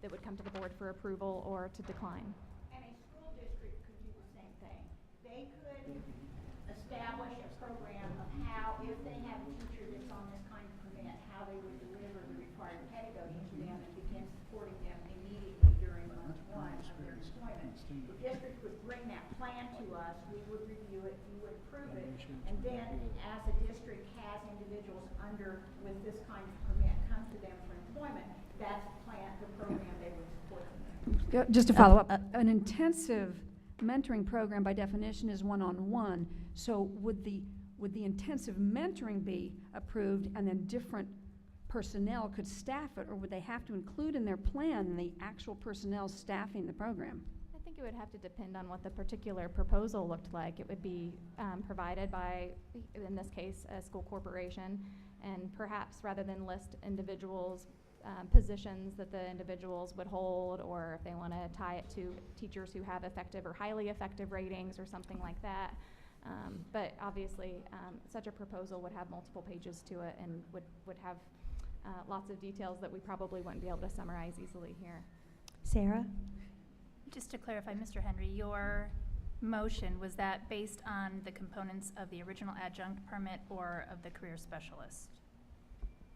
it would come to the board for approval or to decline. And a school district could do the same thing. They could establish a program of how, if they have a teacher that's on this kind of permit, how they would deliver the required pedagogy to them and begin supporting them immediately during month 1 of their employment. The district would bring that plan to us, we would review it, we would approve it, and then as a district has individuals with this kind of permit come to them for employment, that's the program they would support them in. Just to follow up, an intensive mentoring program by definition is one-on-one. So would the intensive mentoring be approved and then different personnel could staff it, or would they have to include in their plan the actual personnel staffing the program? I think it would have to depend on what the particular proposal looked like. It would be provided by, in this case, a school corporation, and perhaps rather than list individuals' positions that the individuals would hold, or if they want to tie it to teachers who have effective or highly effective ratings or something like that. But obviously, such a proposal would have multiple pages to it and would have lots of details that we probably wouldn't be able to summarize easily here. Sarah? Just to clarify, Mr. Henry, your motion, was that based on the components of the original adjunct permit or of the career specialist?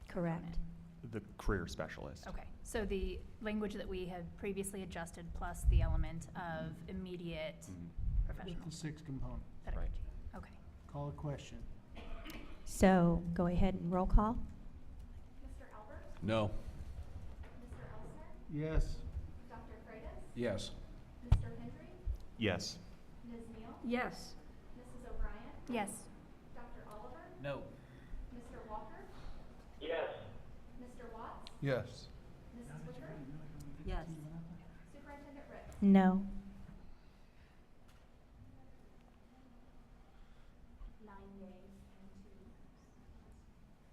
Correct. The career specialist. Okay, so the language that we had previously adjusted plus the element of immediate professional With the 6 component. pedagogy. Okay. Call a question. So go ahead and roll call. Mr. Albert? No. Mr. Elson? Yes. Dr. Freitas? Yes. Mr. Hendry? Yes. Ms. Neal? Yes. Mrs. O'Brien? Yes. Dr. Oliver? No. Mr. Walker? Yes. Mr. Watts? Yes. Mrs. Wicker? Yes. Superintendent Ritz? No. 9 yeas and 2.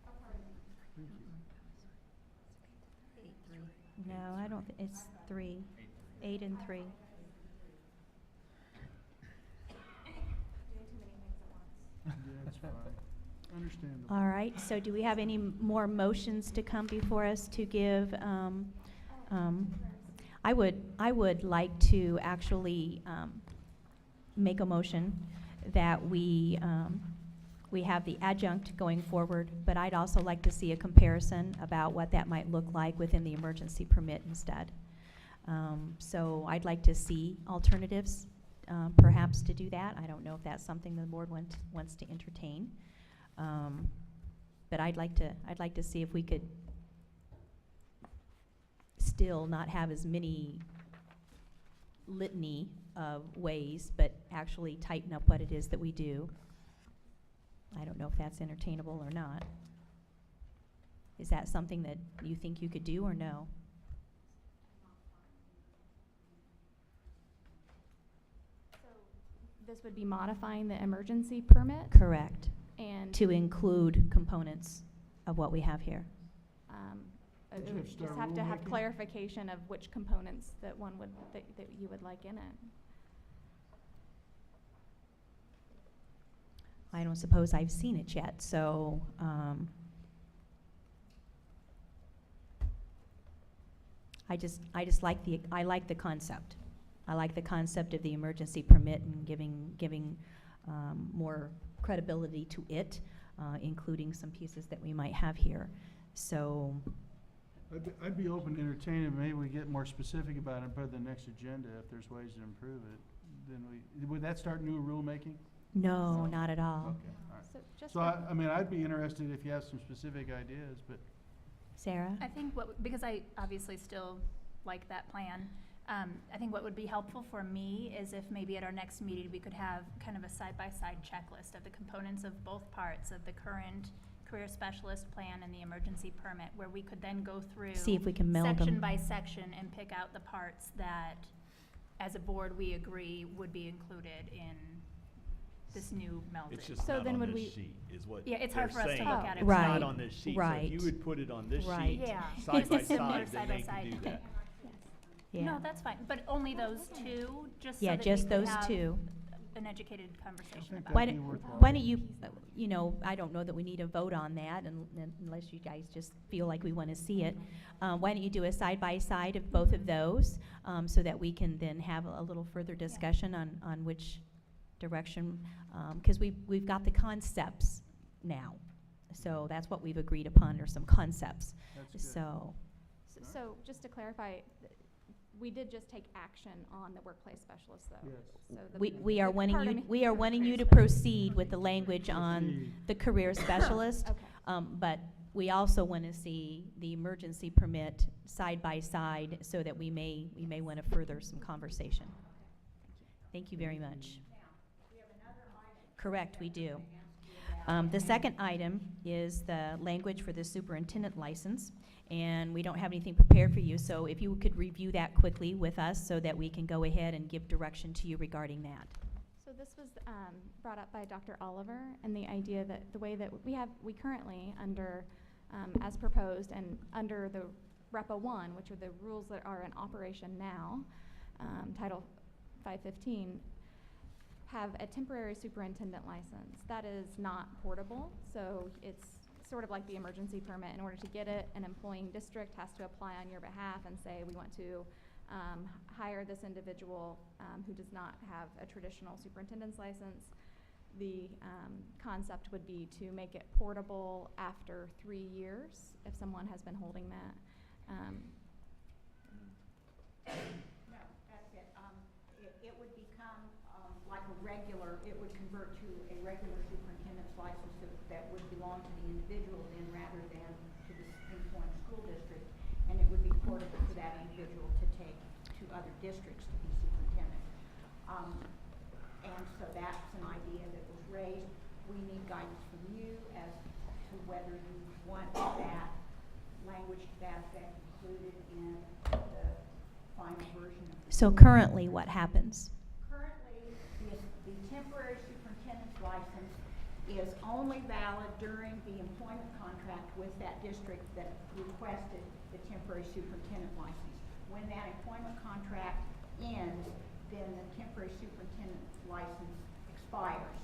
Oh, pardon me. No, I don't, it's 3. 8 and 3. Doing too many things at once. Yeah, that's fine. Understandable. All right, so do we have any more motions to come before us to give? I would like to actually make a motion that we have the adjunct going forward, but I'd also like to see a comparison about what that might look like within the emergency permit instead. So I'd like to see alternatives, perhaps to do that. I don't know if that's something the board wants to entertain. But I'd like to see if we could still not have as many litany of ways, but actually tighten up what it is that we do. I don't know if that's entertainable or not. Is that something that you think you could do or no? So this would be modifying the emergency permit? Correct. And To include components of what we have here. Would it you would have just start have to have rulemaking? clarification of which components that one would, that you would like in it. I don't suppose I've seen it yet, so I just like the concept. I like the concept of the emergency permit and giving more credibility to it, including some pieces that we might have here. So, I'd be open to entertaining, maybe we get more specific about it and put it on the next agenda if there's ways to improve it. Then would that start new rulemaking? no, not at all. Okay, all right. So just So I mean, I'd be interested if you have some specific ideas, but Sarah? I think because I obviously still like that plan, I think what would be helpful for me is if maybe at our next meeting, we could have kind of a side-by-side checklist of the components of both parts of the current career specialist plan and the emergency permit, where we could then go through See if we can meld them. section by section and pick out the parts that, as a board, we agree would be included in this new melded. It's just So not then on would this we- sheet, is what Yeah, it's hard they're for us to saying. look at it. It's Right, not on this sheet. So right. if you would put it on this Right. sheet, Yeah. side by Similar side, then side they by can side. do that. Yeah. No, that's fine, but only those two, just so Yeah, that we just could those have two. an educated conversation think about Why it. that'd be don't, worthwhile. why don't you, I don't know that we need a vote on that unless you guys just feel like we want to see it. Why don't you do a side-by-side of both of those, so that we can then have a little further discussion on which direction, because we've got the concepts now. So that's what we've agreed upon, are some concepts. that's good. So, So just to clarify, we did just take action on the workplace specialist, though. Yes. So the- we are the wanting part of you, me- we are wanting you to proceed with the language on Proceed. the career specialist. Okay. But we also want to see the emergency permit side by side so that we may want to further some conversation. Thank you very much. Correct, we do. The second item is the language for the superintendent license, and we don't have anything prepared for you, so if you could review that quickly with us so that we can go ahead and give direction to you regarding that. So this was brought up by Dr. Oliver, and the idea that the way that we currently under, as proposed, and under the REPA 1, which are the rules that are in operation now, Title 515, have a temporary superintendent license. That is not portable, so it's sort of like the emergency permit. In order to get it, an employing district has to apply on your behalf and say, we want to hire this individual who does not have a traditional superintendent's license. The concept would be to make it portable after 3 years if someone has been holding that. No, that's it. It would become like a regular, it would convert to a regular superintendent's license that would belong to the individual then rather than to the employing school district, and it would be portable to that individual. included in the final version of the. So currently, what happens? Currently, the temporary superintendent's license is only valid during the employment contract with that district that requested the temporary superintendent license. When that employment contract ends, then the temporary superintendent license expires.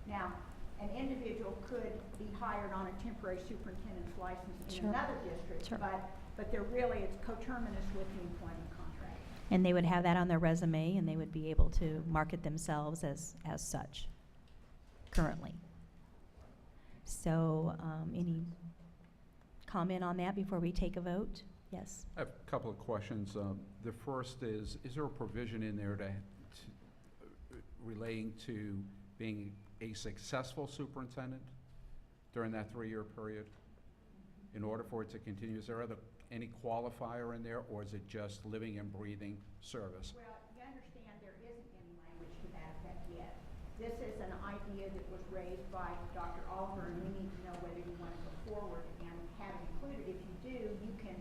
Now, an individual could be hired on a temporary superintendent's license in Sure. another district, Sure. but they're really, it's coterminous with the employment contract. And they would have that on their resume, and they would be able to market themselves as such currently. So, any comment on that before we take a vote? Yes. I have a couple of questions. The first is there a provision in there relating to being a successful superintendent during that 3-year period in order for it to continue? Is there any qualifier in there, or is it just living and breathing service? Well, you understand there isn't any language to that effect yet. This is an idea that was raised by Dr. Oliver, and we need to know whether you want to go forward and have it included. If you do, you can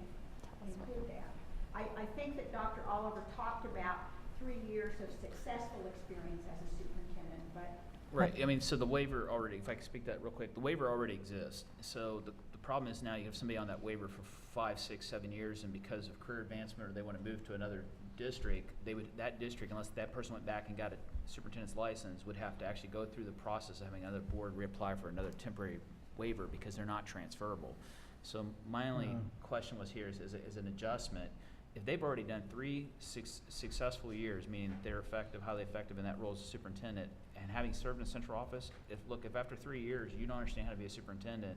include that. I think that Dr. Oliver talked about 3 years of successful experience as a superintendent, but. Right, I mean, so the waiver already, if I could speak that real quick, the waiver already exists. So the problem is now you have somebody on that waiver for 5, 6, 7 years, and because of career advancement or they want to move to another district, that district, unless that person went back and got a superintendent's license, would have to actually go through the process of having another board reapply for another temporary waiver because they're not transferable. So my only question was here is an adjustment. If they've already done 3 successful years, meaning they're effective, highly effective in that role as a superintendent, and having served in central office, if after 3 years you don't understand how to be a superintendent,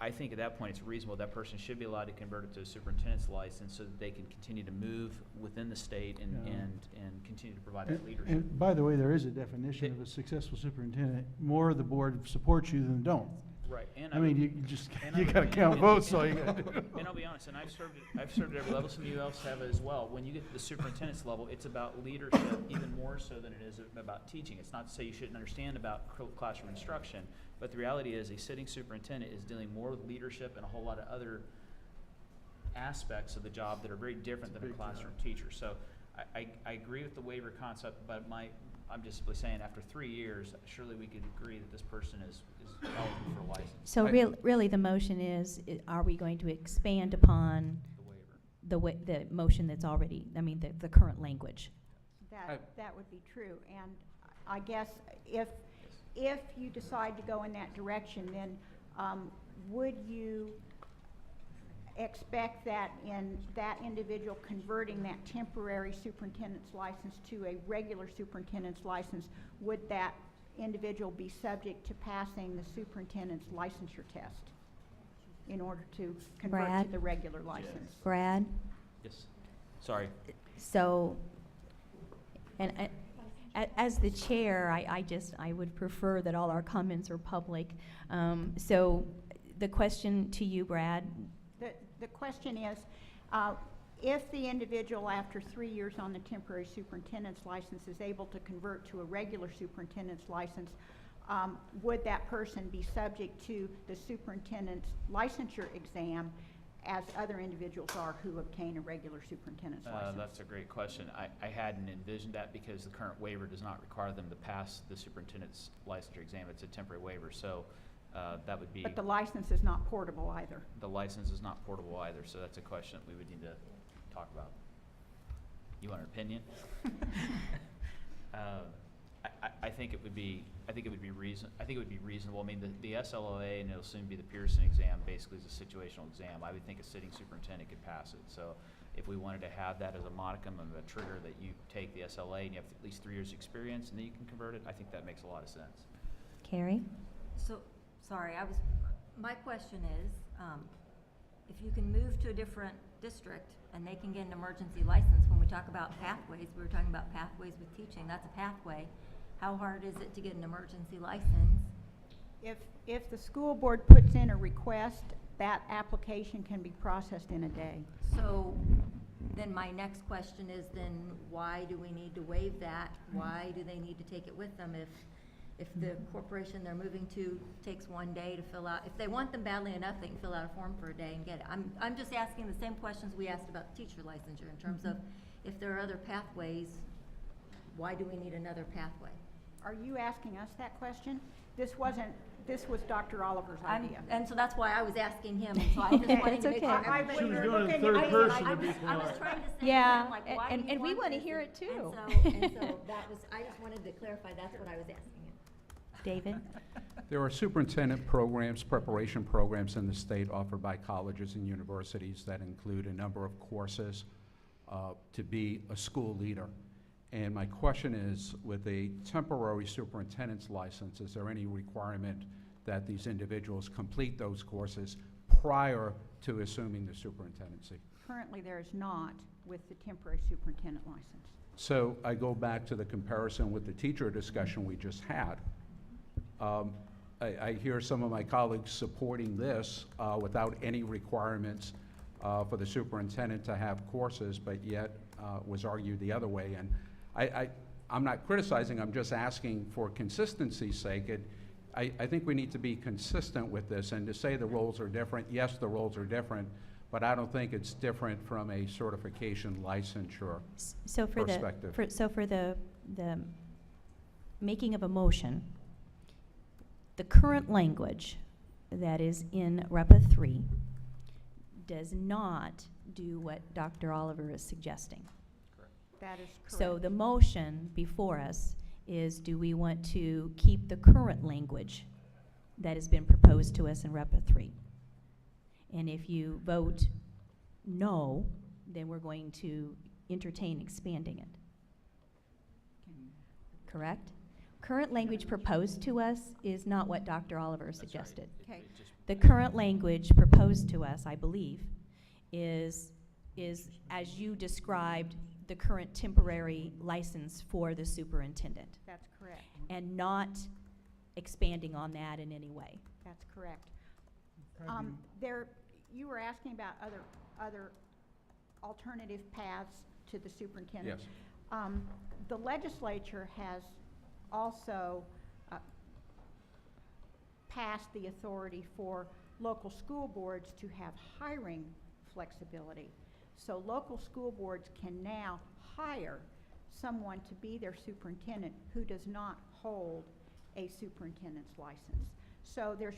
I think at that point it's reasonable that person should be allowed to convert it to a superintendent's license so that they can continue to move within the state and continue to provide that leadership. And by the way, there is a definition of a successful superintendent. More of the board supports you than don't. Right, and I mean, you gotta count votes, so you gotta do. And I'll be honest, and I've served at every level, some of you else have as well. When you get to the superintendent's level, it's about leadership even more so than it is about teaching. It's not to say you shouldn't understand about classroom instruction, but the reality is a sitting superintendent is dealing more with leadership and a whole lot of other aspects of the job that are very different than a classroom teacher. So I agree with the waiver concept, but I'm just simply saying after 3 years, surely we could agree that this person is eligible for a license. So really the motion is, are we going to expand upon The waiver. the motion that's already, the current language? That would be true, and I guess if you decide to go in that direction, then would you expect that in that individual converting that temporary superintendent's license to a regular superintendent's license, would that individual be subject to passing the superintendent's licensure test in order to convert Brad? to the regular license? Brad? Yes, sorry. So, and as the chair, I would prefer that all our comments are public. So the question to you, Brad. The question is, if the individual after 3 years on the temporary superintendent's license is able to convert to a regular superintendent's license, would that person be subject to the superintendent's licensure exam as other individuals are who obtain a regular superintendent's license? That's a great question. I hadn't envisioned that because the current waiver does not require them to pass the superintendent's licensure exam. It's a temporary waiver, so that would be. But the license is not portable either. The license is not portable either, so that's a question that we would need to talk about. You want an opinion? I think it would be reasonable. I mean, the SLOA, and it'll soon be the Pearson exam, basically is a situational exam. I would think a sitting superintendent could pass it. So if we wanted to have that as a modicum of a trigger that you take the SLA and you have at least 3 years experience and then you can convert it, I think that makes a lot of sense. Carrie? So, sorry, my question is, if you can move to a different district and they can get an emergency license, when we talk about pathways, we were talking about pathways with teaching, that's a pathway. How hard is it to get an emergency license? If the school board puts in a request, that application can be processed in a day. So then my next question is then why do we need to waive that? Why do they need to take it with them if the corporation they're moving to takes one day to fill out, if they want them badly enough, they can fill out a form for a day and get it. I'm just asking the same questions we asked about teacher licensure in terms of if there are other pathways, why do we need another pathway? Are you asking us that question? This was Dr. Oliver's idea. And so that's why I was asking him, and so I just wanted to make sure. I- She was you're doing it in looking third at- person I to be was polite. trying to say Yeah, to him, like, why do and you we want wanna this? hear it too. And so that was, I just wanted to clarify, that's what I was asking him. David? There are superintendent programs, preparation programs in the state offered by colleges and universities that include a number of courses to be a school leader. And my question is, with a temporary superintendent's license, is there any requirement that these individuals complete those courses prior to assuming the superintendency? Currently, there is not with the temporary superintendent license. So I go back to the comparison with the teacher discussion we just had. I hear some of my colleagues supporting this without any requirements for the superintendent to have courses, but yet was argued the other way. And I'm not criticizing, I'm just asking for consistency's sake. I think we need to be consistent with this, and to say the roles are different, yes, the roles are different, but I don't think it's different from a certification licensure So for perspective. for the making of a motion, the current language that is in REPA 3 does not do what Dr. Oliver is suggesting. That is correct. So the motion before us is, do we want to keep the current language that has been proposed to us in REPA 3? And if you vote no, then we're going to entertain expanding it. Correct? Current language proposed to us is not what Dr. Oliver suggested. Okay. The current language proposed to us, I believe, is as you described, the current temporary license for the superintendent, That's correct. and not expanding on that in any way. That's correct. You were asking about other alternative paths to the superintendent. Yes. The legislature has also passed the authority for local school boards to have hiring flexibility. So local school boards can now hire someone to be their superintendent who does not hold a superintendent's license. So there's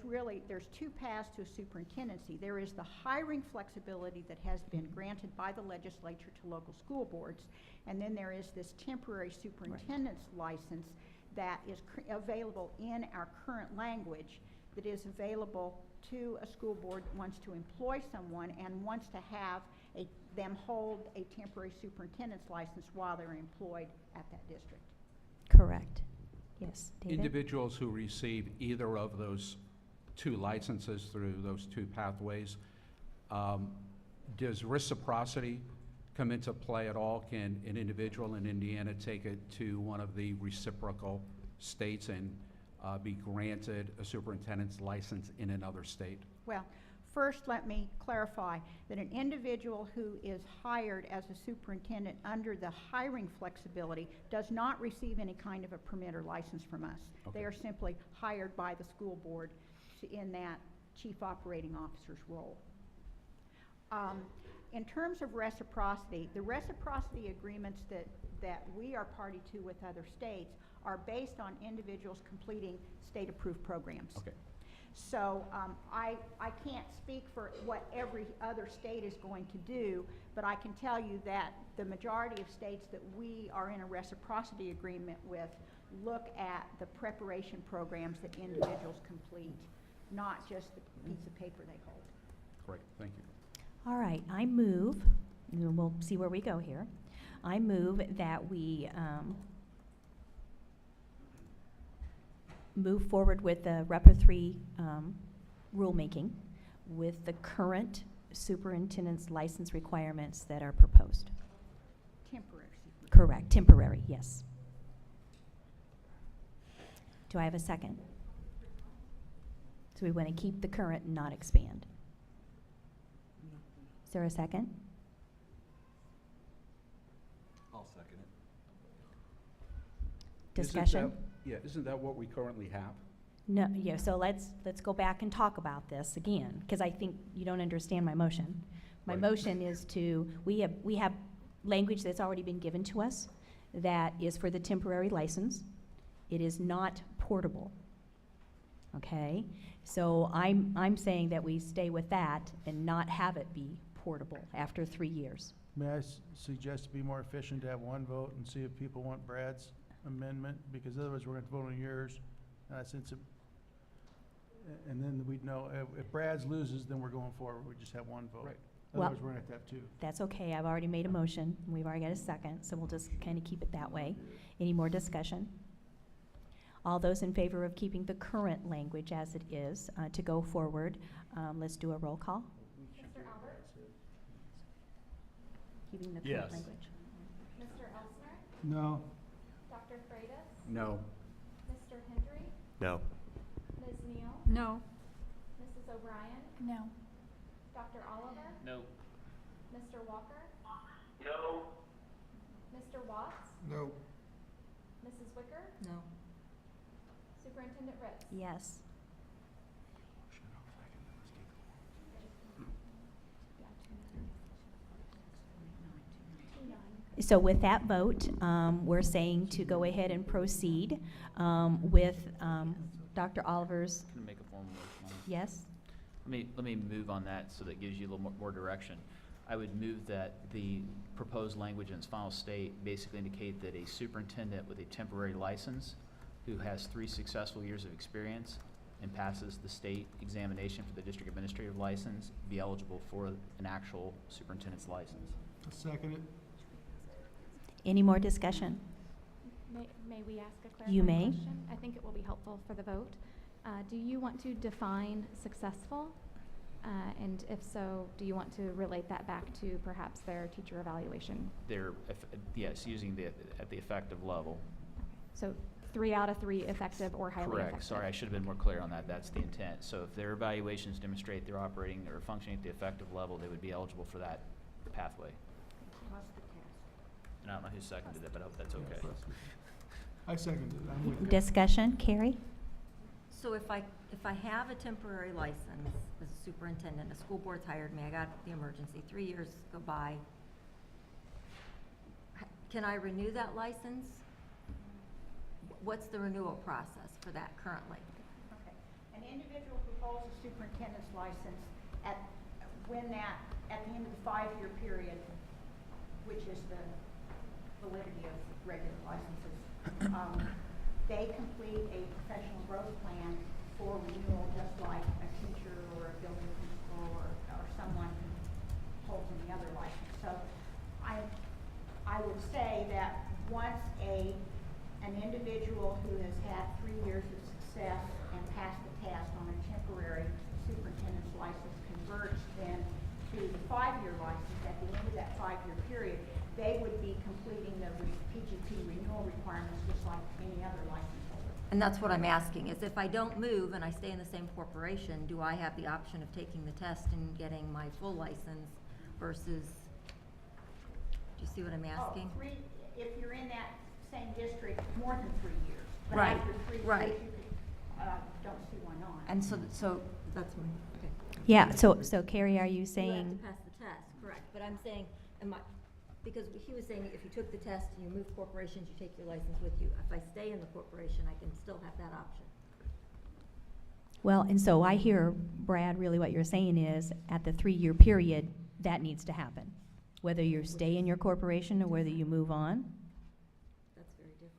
two paths to a superintendency. There is the hiring flexibility that has been granted by the legislature to local school boards, and then there is this temporary superintendent's license that is available in our current language, that is available to a school board that wants to employ someone and wants to have them hold a temporary superintendent's license while they're employed at that district. Correct. Yes, David? Individuals who receive either of those two licenses through those two pathways, does reciprocity come into play at all? Can an individual in Indiana take it to one of the reciprocal states and be granted a superintendent's license in another state? Well, first let me clarify that an individual who is hired as a superintendent under the hiring flexibility does not receive any kind of a permit or license from us. Okay. They are simply hired by the school board in that chief operating officer's role. In terms of reciprocity, the reciprocity agreements that we are party to with other states are based on individuals completing state-approved programs. Okay. So I can't speak for what every other state is going to do, but I can tell you that the majority of states that we are in a reciprocity agreement with look at the preparation programs that individuals complete, not just the piece of paper they hold. Great, thank you. All right, I move, and we'll see where we go here. I move that we move forward with the REPA 3 rulemaking with the current superintendent's license requirements that are proposed. Temporary. Correct, temporary, yes. Do I have a second? So we want to keep the current and not expand. Is there a second? I'll second it. Is it Discussion? Yeah, isn't that what we currently have? No, yeah, so let's go back and talk about this again, because I think you don't understand my motion. My Right. motion is we have language that's already been given to us that is for the temporary license. It is not portable, okay? So I'm saying that we stay with that and not have it be portable after 3 years. May I suggest to be more efficient to have one vote and see if people want Brad's amendment? Because otherwise we're going to vote on yours. And then we'd know, if Brad's loses, then we're going forward. We just have one vote. Right. Well- Otherwise, we're going to have two. That's okay, I've already made a motion, we've already got a second, so we'll just kind of keep it that way. Any more discussion? All those in favor of keeping the current language as it is to go forward, let's do a roll call. Mr. Albert? Keeping the Yes. current language. Mr. Elsner? No. Dr. Freitas? No. Mr. Hendry? No. Ms. Neal? No. Mrs. O'Brien? No. Dr. Oliver? No. Mr. Walker? No. Mr. Watts? No. Mrs. Wicker? No. Superintendent Ritz? Yes. So with that vote, we're saying to go ahead and proceed with Dr. Oliver's, Can I make a formal motion on it? yes? Let me move on that so that gives you a little more direction. I would move that the proposed language in its final state basically indicate that a superintendent with a temporary license who has 3 successful years of experience and passes the state examination for the district administrative license be eligible for an actual superintendent's license. Second it. Any more discussion? May we ask a You clarifying may. question? I think it will be helpful for the vote. Do you want to define successful? And if so, do you want to relate that back to perhaps their teacher evaluation? Yes, using at the effective level. So 3 out of 3 effective or highly effective? Correct. Sorry, I should have been more clear on that. That's the intent. So if their evaluations demonstrate they're operating or functioning at the effective level, they would be eligible for that pathway. And I don't know who seconded it, but I hope that's okay. I seconded it. I'm with you. Discussion, Carrie? So if I have a temporary license as a superintendent, a school board's hired me, I got the emergency, 3 years go by, can I renew that license? What's the renewal process for that currently? Okay. An individual who holds a superintendent's license at the end of the 5-year period, which is the validity of regular licenses, they complete a professional growth plan for renewal, just like a teacher or a building principal or someone who holds any other license. So I would say that once an individual who has had 3 years of success and passed the test on a temporary superintendent's license converts then to the 5-year license, at the end of that 5-year period, they would be completing the PGP renewal requirements just like any other license holder. And that's what I'm asking, is if I don't move and I stay in the same corporation, do I have the option of taking the test and getting my full license versus, do you see what I'm asking? If you're in that same district more than 3 years. But Right, after 3 years, right. you don't see why not. And so that's my, okay. Yeah, so Carrie, are you You saying? have to pass the test, correct, but I'm saying, because he was saying if you took the test and you move corporations, you take your license with you. If I stay in the corporation, I can still have that option. Well, and so I hear, Brad, really what you're saying is, at the 3-year period, that needs to happen. Whether you stay in your corporation or whether you move on. That's very different.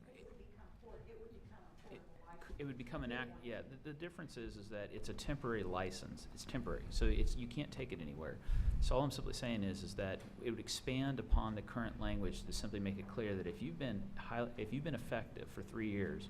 It would become an act, yeah, the difference is that it's a temporary license. It's temporary, so you can't take it anywhere. So all I'm simply saying is that it would expand upon the current language to simply make it clear that if you've been effective for 3 years,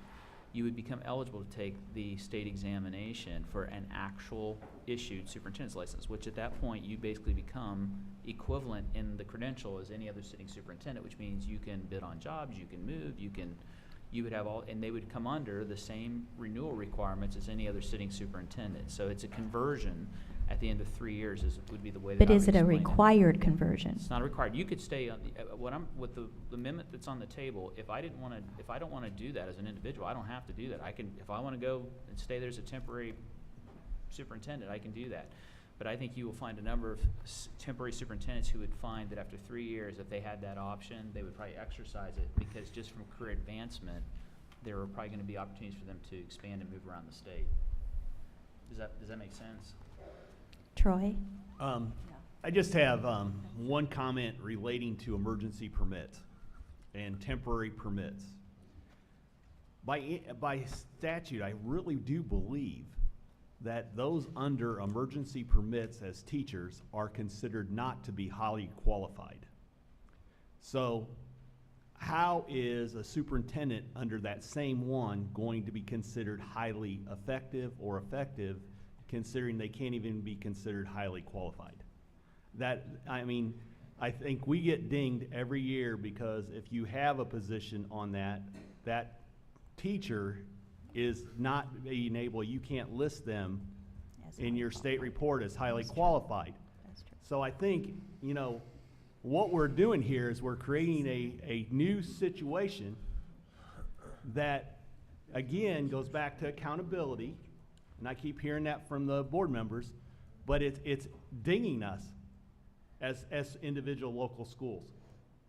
you would become eligible to take the state examination for an actual issued superintendent's license, which at that point you basically become equivalent in the credential as any other sitting superintendent, which means you can bid on jobs, you can move, you would have and they would come under the same renewal requirements as any other sitting superintendent. So it's a conversion at the end of 3 years would be the way that But I would is it a explain required conversion? It's not required. You could stay on with the amendment that's on the table. If I don't want to do that as an individual, I don't have to do that. If I want to go and stay there as a temporary superintendent, I can do that. But I think you will find a number of temporary superintendents who would find that after 3 years, if they had that option, they would probably exercise it, because just from career advancement, there are probably going to be opportunities for them to expand and move around the state. Does that make sense? Troy? I just have one comment relating to emergency permits and temporary permits. By statute, I really do believe that those under emergency permits as teachers are considered not to be highly qualified. So how is a superintendent under that same one going to be considered highly effective or effective, considering they can't even be considered highly qualified? I think we get dinged every year because if you have a position on that teacher is not being able, you can't list them in your state report as highly qualified. That's true. So I think, what we're doing here is we're creating a new situation that, again, goes back to accountability, and I keep hearing that from the board members, but it's dinging us as individual local schools.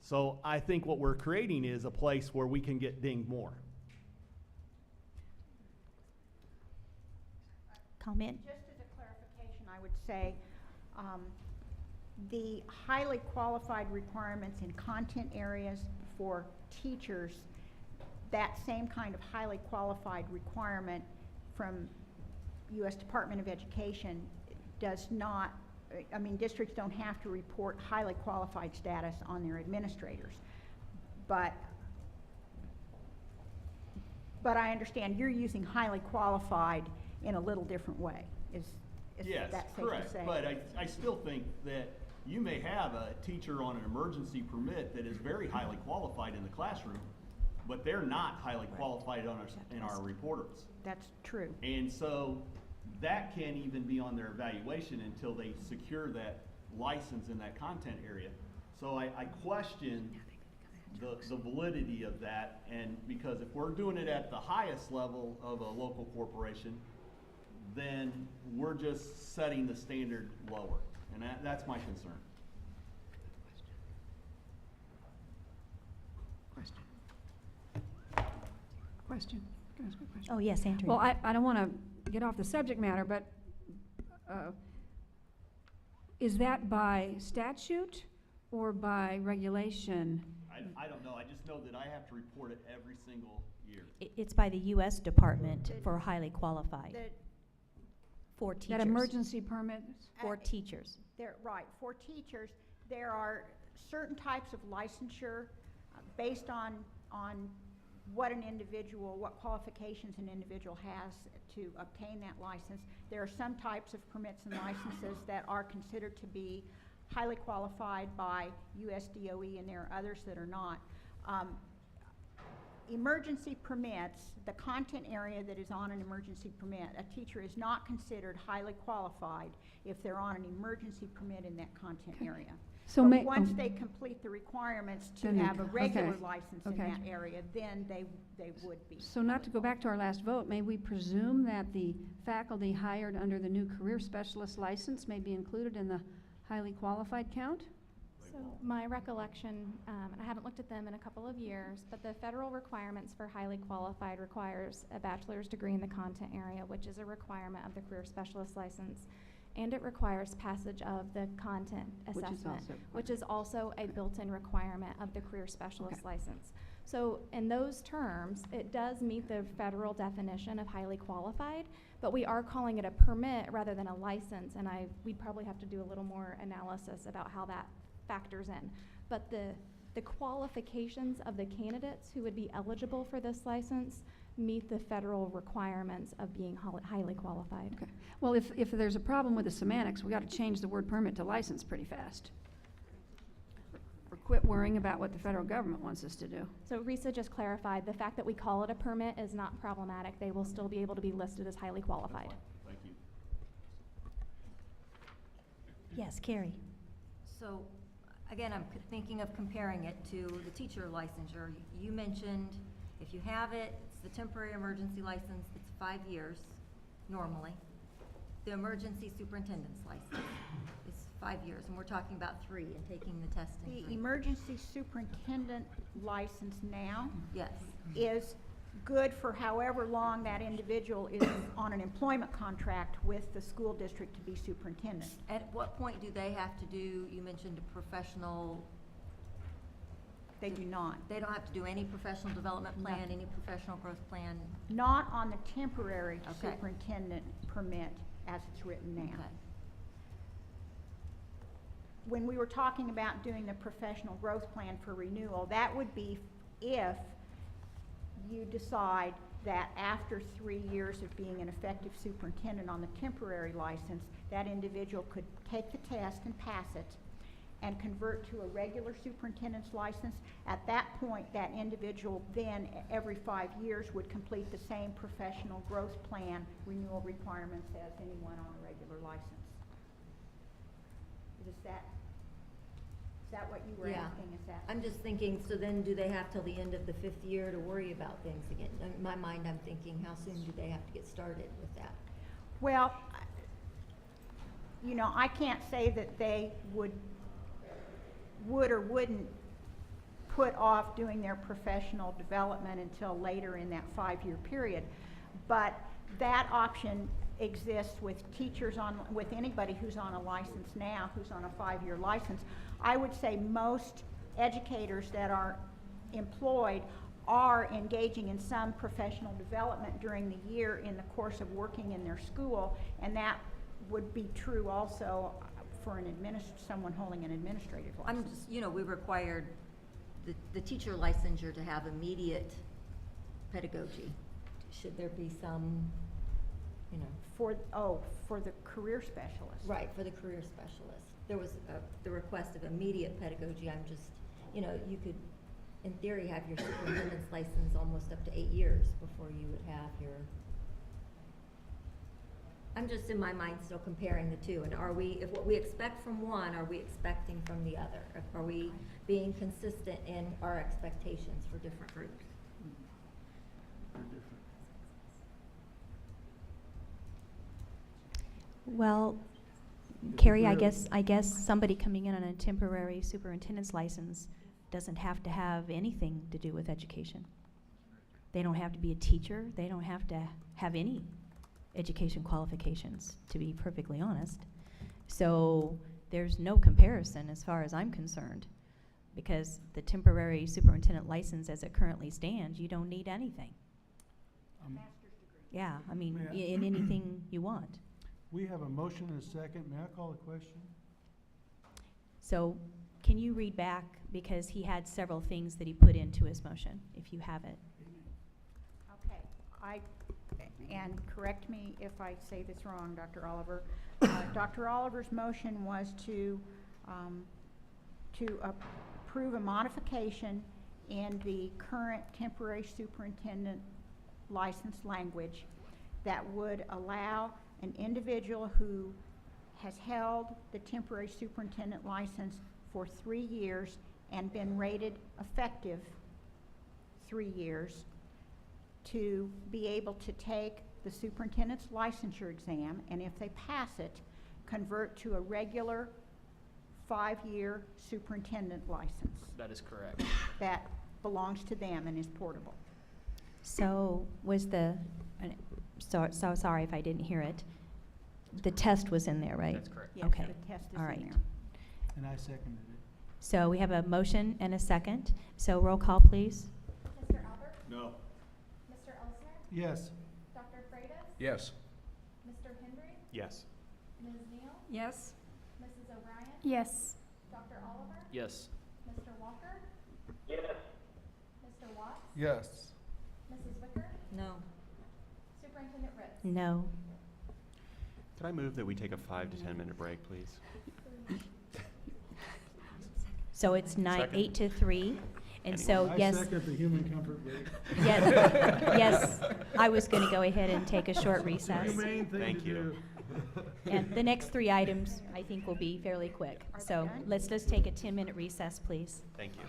So I think what we're creating is a place where we can get dinged more. Comment? Just as a clarification, I would say the highly qualified requirements in content areas for teachers, that same kind of highly qualified requirement from U.S. Department of Education does not, districts don't have to report highly qualified status on their administrators. But I understand you're using highly qualified in a little different way. Is Yes, that safe correct. to say? But I still think that you may have a teacher on an emergency permit that is very highly qualified in the classroom, but they're not highly qualified in our reporters. That's true. And so that can't even be on their evaluation until they secure that license in that content area. So I question the validity of that, and because if we're doing it at the highest level of a local corporation, then we're just setting the standard lower, and that's my concern. Question? Can I ask a question? Oh, yes, Andrea. Well, I don't want to get off the subject matter, but is that by statute or by regulation? I don't know. I just know that I have to report it every single year. It's by the U.S. Department for highly qualified. For teachers. That emergency permits? For teachers. Right. For teachers, there are certain types of licensure based on what qualifications an individual has to obtain that license. There are some types of permits and licenses that are considered to be highly qualified by USDOE, and there are others that are not. Emergency permits, the content area that is on an emergency permit, a teacher is not considered highly qualified if they're on an emergency permit in that content area. So But once they complete the requirements to Then they have a c- regular okay. license in Okay. that area, then they would be. So not to go back to our last vote, may we presume that the faculty hired under the new career specialist license may be included in the highly qualified count? So my recollection, and I haven't looked at them in a couple of years, but the federal requirements for highly qualified requires a bachelor's degree in the content area, which is a requirement of the career specialist license. And it requires passage of the content assessment, which is also a built-in requirement of the career specialist license. So in those terms, it does meet the federal definition of highly qualified, but we are calling it a permit rather than a license, and we'd probably have to do a little more analysis about how that factors in. But the qualifications of the candidates who would be eligible for this license meet the federal requirements of being highly qualified. Okay. Well, if there's a problem with the semantics, we got to change the word permit to license pretty fast. Or quit worrying about what the federal government wants us to do. So Risa just clarified, the fact that we call it a permit is not problematic. They will still be able to be listed as highly qualified. Thank you. Yes, Carrie. So, again, I'm thinking of comparing it to the teacher licensure. You mentioned if you have it, it's the temporary emergency license, it's 5 years normally. The emergency superintendent's license is 5 years, and we're talking about 3 and taking the test in 3. The emergency superintendent license now Yes. is good for however long that individual is on an employment contract with the school district to be superintendent. At what point do they have to do, you mentioned a professional, They do not. they don't have to do any professional development plan, Nothing. any professional growth plan? Not on the temporary Okay. superintendent permit as it's written now. Okay. When we were talking about doing the professional growth plan for renewal, that would be if you decide that after 3 years of being an effective superintendent on the temporary license, that individual could take the test and pass it and convert to a regular superintendent's license. At that point, that individual then, every 5 years, would complete the same professional growth plan renewal requirements as anyone on a regular license. Is that what you were Yeah. asking? Is that? I'm just thinking, so then do they have till the end of the 5th year to worry about things again? In my mind, I'm thinking, how soon do they have to get started with that? Well, you know, I can't say that they would or wouldn't put off doing their professional development until later in that 5-year period. But that option exists with teachers with anybody who's on a license now, who's on a 5-year license. I would say most educators that are employed are engaging in some professional development during the year in the course of working in their school, and that would be true also for someone holding an administrative license. I'm just, we required the teacher licensure to have immediate pedagogy. Should there be some, For the career specialist. Right, for the career specialist. There was the request of immediate pedagogy. I'm just, you could, in theory, have your superintendent's license almost up to 8 years before you would have your. I'm just in my mind still comparing the two. And if what we expect from one, are we expecting from the other? Are we being consistent in our expectations for different groups? They're different. Well, Carrie, I guess somebody coming in on a temporary superintendent's license doesn't have to have anything to do with education. They don't have to be a teacher. They don't have to have any education qualifications, to be perfectly honest. So there's no comparison as far as I'm concerned, because the temporary superintendent license as it currently stands, you don't need anything. Master's degree. Yeah, I mean, Yeah. in anything you want. We have a motion and a second. May I call a question? So can you read back, because he had several things that he put into his motion, if you have it. Okay, and correct me if I say this wrong, Dr. Oliver. Dr. Oliver's motion was to approve a modification in the current temporary superintendent license language that would allow an individual who has held the temporary superintendent license for 3 years and been rated effective 3 years to be able to take the superintendent's licensure exam, and if they pass it, convert to a regular 5-year superintendent license That is correct. that belongs to them and is portable. So was so sorry if I didn't hear it. The test was in there, right? That's correct. Yes, Okay. the test is All in right. there. And I seconded it. So we have a motion and a second. So roll call, please. Mr. Albert? No. Mr. Elsner? Yes. Dr. Freitas? Yes. Mr. Henry? Yes. Ms. Neal? Yes. Mrs. O'Brien? Yes. Dr. Oliver? Yes. Mr. Walker? Yes. Mr. Watts? Yes. Mrs. Wicker? No. Superintendent Ritz? No. Could I move that we take a 5 to 10 minute break, please? So it's Second. 8 to 3. And so, I yes. second the human comfort rate. Yes, I was going to go ahead and take a short recess. Humane thing Thank to you. do. And the next 3 items, I think, will be fairly quick. So let's just take a 10-minute recess, please. Thank you.